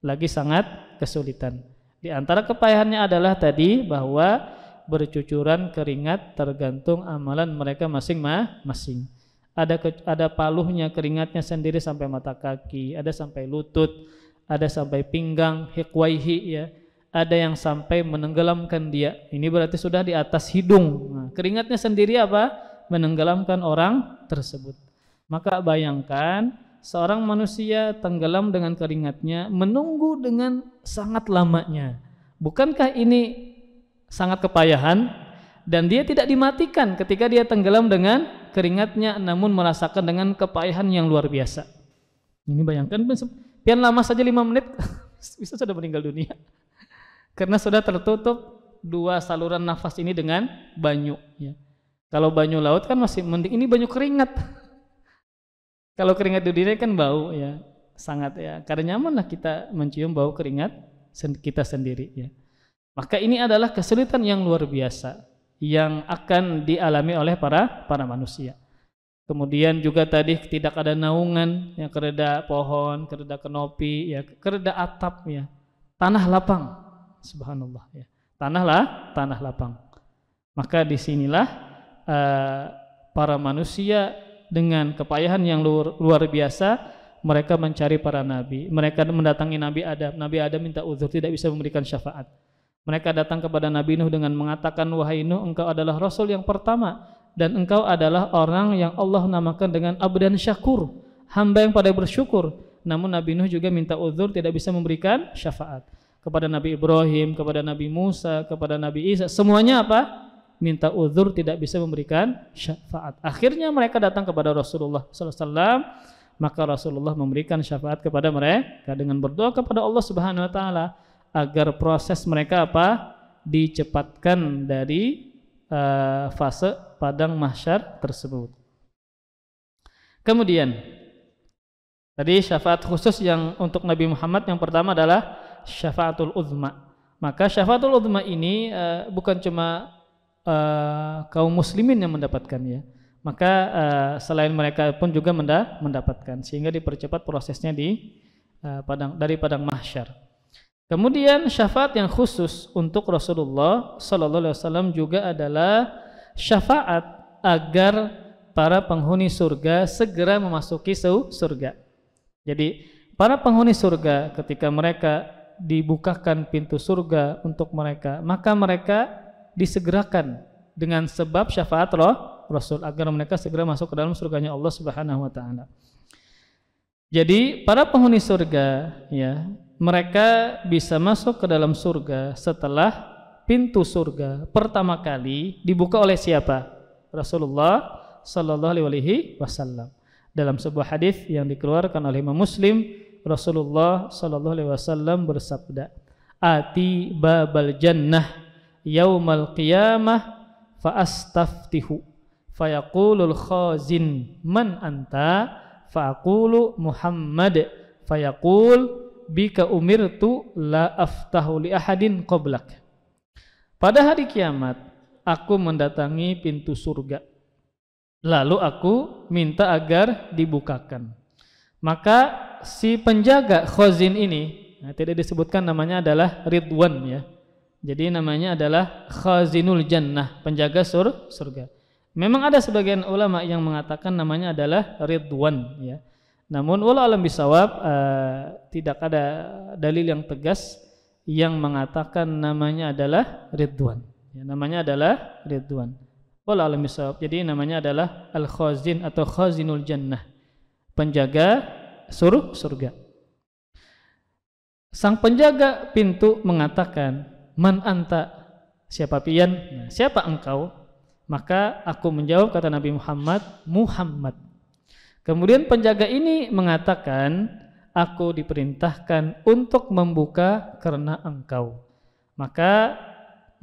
Speaker 1: lagi sangat kesulitan. Di antara kepayahannya adalah tadi bahwa bercucuran keringat tergantung amalan mereka masing-masing. Ada paluhnya keringatnya sendiri sampai mata kaki, ada sampai lutut, ada sampai pinggang, hiqwaihi, ya. Ada yang sampai menenggelamkan dia. Ini berarti sudah di atas hidung. Nah, keringatnya sendiri apa? Menenggelamkan orang tersebut. Maka bayangkan seorang manusia tenggelam dengan keringatnya, menunggu dengan sangat lamanya. Bukankah ini sangat kepayahan? Dan dia tidak dimatikan ketika dia tenggelam dengan keringatnya, namun merasakan dengan kepayahan yang luar biasa. Ini bayangkan, pian lama saja 5 menit bisa sudah meninggal dunia. Karena sudah tertutup 2 saluran nafas ini dengan banyu, ya. Kalau banyu laut kan masih mending, ini banyu keringat. Kalau keringat di dunia kan bau, ya, sangat, ya. Karena nyamanlah kita mencium bau keringat kita sendiri, ya. Maka ini adalah kesulitan yang luar biasa yang akan dialami oleh para manusia. Kemudian juga tadi tidak ada naungan, ya, kereda pohon, kereda kenopi, ya, kereda atap, ya, tanah lapang. Subhanallah, ya. Tanah lapang. Maka disinilah para manusia dengan kepayahan yang luar biasa, mereka mencari para nabi. Mereka mendatangi Nabi Adam. Nabi Adam minta uzur, tidak bisa memberikan syafaat. Mereka datang kepada Nabi Nuh dengan mengatakan, wahai Nuh, engkau adalah Rasul yang pertama, dan engkau adalah orang yang Allah namakan dengan abdan syakur, hamba yang pada bersyukur. Namun Nabi Nuh juga minta uzur, tidak bisa memberikan syafaat. Kepada Nabi Ibrahim, kepada Nabi Musa, kepada Nabi Isa, semuanya apa? minta uzur, tidak bisa memberikan syafaat. Akhirnya mereka datang kepada Rasulullah sallallahu alaihi wasallam, maka Rasulullah memberikan syafaat kepada mereka dengan berdoa kepada Allah Subhanahu wa taala agar proses mereka dicepatkan dari fase padang mahsyar tersebut. Kemudian tadi syafaat khusus yang untuk Nabi Muhammad yang pertama adalah syafaatul uzma. Maka syafaatul uzma ini bukan cuma kaum muslimin yang mendapatkannya. Maka selain mereka pun juga mendapatkan, sehingga dipercepat prosesnya dari padang mahsyar. Kemudian syafaat yang khusus untuk Rasulullah sallallahu alaihi wasallam juga adalah syafaat agar para penghuni surga segera memasuki surga. Jadi para penghuni surga ketika mereka dibukakan pintu surga untuk mereka, maka mereka disegerakan dengan sebab syafaat Rasul agar mereka segera masuk ke dalam surganya Allah Subhanahu wa taala. Jadi para penghuni surga ya, mereka bisa masuk ke dalam surga setelah pintu surga pertama kali dibuka oleh siapa? Rasulullah sallallahu alaihi wasallam. Dalam sebuah hadis yang dikeluarkan oleh Imam Muslim, Rasulullah sallallahu alaihi wasallam bersabda, "Ati babal jannah yaumal qiyamah fa astaftihu fayaqulul khazin man anta faqulu Muhammad fayaqul bika umirtu la aftahu li ahadin qablak." Pada hari kiamat aku mendatangi pintu surga, lalu aku minta agar dibukakan. Maka si penjaga khazin ini, tidak disebutkan namanya adalah Ridwan ya. Jadi namanya adalah Khazinul Jannah, penjaga surga. Memang ada sebagian ulama yang mengatakan namanya adalah Ridwan ya. Namun wallahu alam bisawab, tidak ada dalil yang tegas yang mengatakan namanya adalah Ridwan. Ya, namanya adalah Ridwan. Wallahu alam bisawab. Jadi namanya adalah Al-Khazin atau Khazinul Jannah, penjaga surga. Sang penjaga pintu mengatakan, "Man anta?" Siapa pian? Nah, siapa engkau? Maka aku menjawab, kata Nabi Muhammad, Muhammad. Kemudian penjaga ini mengatakan, "Aku diperintahkan untuk membuka karena engkau." Maka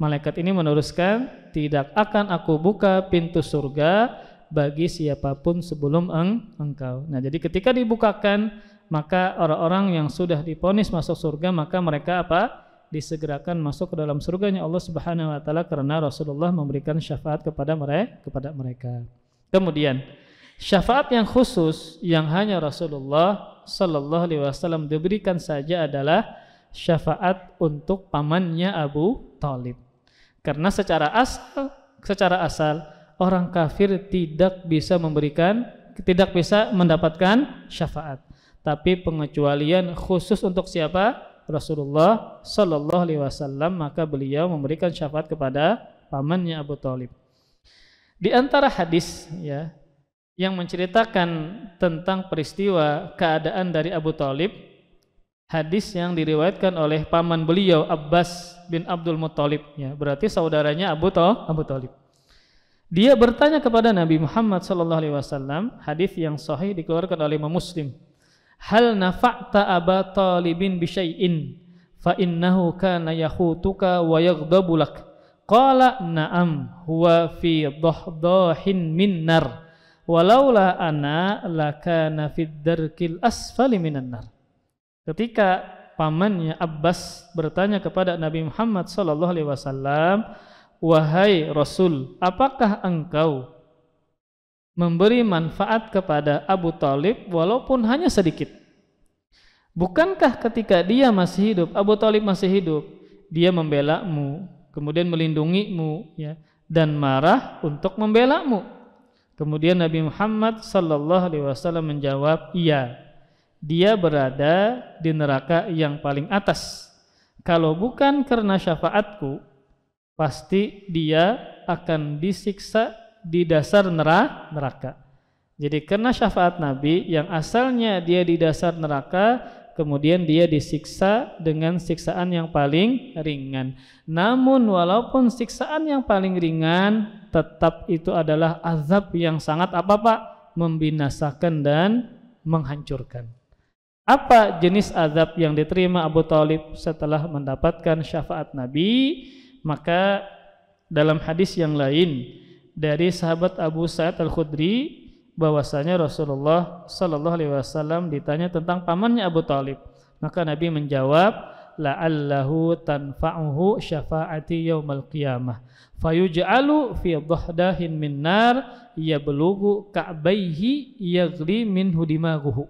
Speaker 1: malaikat ini meneruskan, "Tidak akan aku buka pintu surga bagi siapapun sebelum engkau." Nah, jadi ketika dibukakan, maka orang-orang yang sudah divonis masuk surga, maka mereka disegerakan masuk ke dalam surganya Allah Subhanahu wa taala karena Rasulullah memberikan syafaat kepada mereka. Kemudian syafaat yang khusus yang hanya Rasulullah sallallahu alaihi wasallam diberikan saja adalah syafaat untuk pamannya Abu Thalib. Karena secara asal orang kafir tidak bisa mendapatkan syafaat. Tapi pengecualian khusus untuk siapa? Rasulullah sallallahu alaihi wasallam, maka beliau memberikan syafaat kepada pamannya Abu Thalib. Di antara hadis ya yang menceritakan tentang peristiwa keadaan dari Abu Thalib, hadis yang diriwayatkan oleh paman beliau Abbas bin Abdul Muthalib ya, berarti saudaranya Abu Thalib. Dia bertanya kepada Nabi Muhammad sallallahu alaihi wasallam, hadis yang sahih dikeluarkan oleh Imam Muslim. "Hal nafa'ta Aba Talibin bi syai'in fa innahu kana yakhutuka wa yaghdabu lak?" Qala na'am huwa fi dhahdahin min nar walaula ana lakana fid darkil asfali minan nar. Ketika pamannya Abbas bertanya kepada Nabi Muhammad sallallahu alaihi wasallam, "Wahai Rasul, apakah engkau memberi manfaat kepada Abu Thalib walaupun hanya sedikit? Bukankah ketika dia masih hidup, Abu Thalib masih hidup, dia membela-mu, kemudian melindungimu ya, dan marah untuk membela-mu?" Kemudian Nabi Muhammad sallallahu alaihi wasallam menjawab, "Iya, dia berada di neraka yang paling atas. Kalau bukan karena syafaatku, pasti dia akan disiksa di dasar neraka." Jadi karena syafaat Nabi yang asalnya dia di dasar neraka, kemudian dia disiksa dengan siksaan yang paling ringan. Namun walaupun siksaan yang paling ringan, tetap itu adalah azab yang sangat apa Pak? Membinasakan dan menghancurkan. Apa jenis azab yang diterima Abu Thalib setelah mendapatkan syafaat Nabi? Maka dalam hadis yang lain dari sahabat Abu Sa'id Al-Khudri bahwasanya Rasulullah sallallahu alaihi wasallam ditanya tentang pamannya Abu Thalib. Maka Nabi menjawab, la'allahu tanfa'uhu syafaati yaumal qiyamah fayuj'alu fi dhahdahin min nar yablughu ka'baihi yaghli minhu dimaghuhu.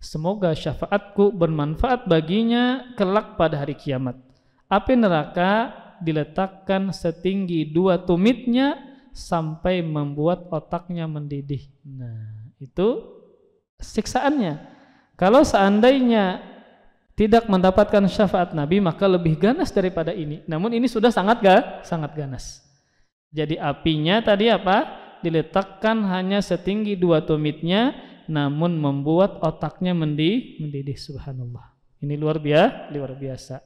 Speaker 1: Semoga syafaatku bermanfaat baginya kelak pada hari kiamat. Api neraka diletakkan setinggi 2 tumitnya sampai membuat otaknya mendidih. Nah, itu siksaannya. Kalau seandainya tidak mendapatkan syafaat Nabi, maka lebih ganas daripada ini. Namun ini sudah sangat ganas. Jadi apinya tadi apa? Diletakkan hanya setinggi 2 tumitnya, namun membuat otaknya mendidih. Subhanallah. Ini luar biasa.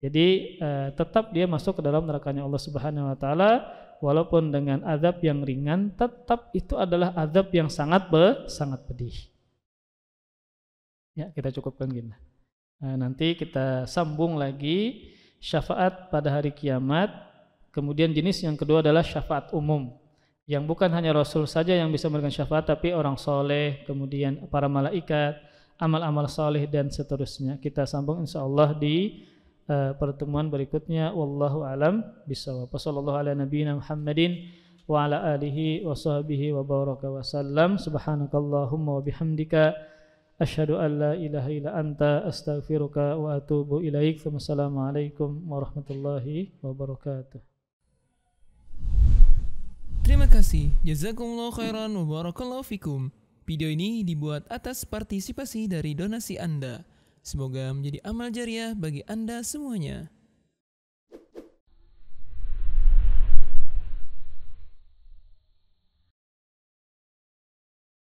Speaker 1: Jadi tetap dia masuk ke dalam nerakanya Allah Subhanahu wa taala, walaupun dengan azab yang ringan, tetap itu adalah azab yang sangat pedih. Ya, kita cukupkan gini. Nanti kita sambung lagi syafaat pada hari kiamat. Kemudian jenis yang kedua adalah syafaat umum, yang bukan hanya Rasul saja yang bisa memberikan syafaat, tapi orang soleh, kemudian para malaikat, amal-amal soleh dan seterusnya. Kita sambung insyaallah di pertemuan berikutnya. Wallahu alam bishawab. Wassallallahu ala nabiyyina Muhammadin wa ala alihi wa sahbihi wa baraka wa sallam. Subhanakallahumma wa bihamdika asyhadu an la ilaha illa anta astaghfiruka wa atubu ilaik. Wassalamualaikum warahmatullahi wabarakatuh.
Speaker 2: Terima kasih. Jazakumullah khairan wa barakallahu fikum. Video ini dibuat atas partisipasi dari donasi Anda. Semoga menjadi amal jariah bagi Anda semuanya.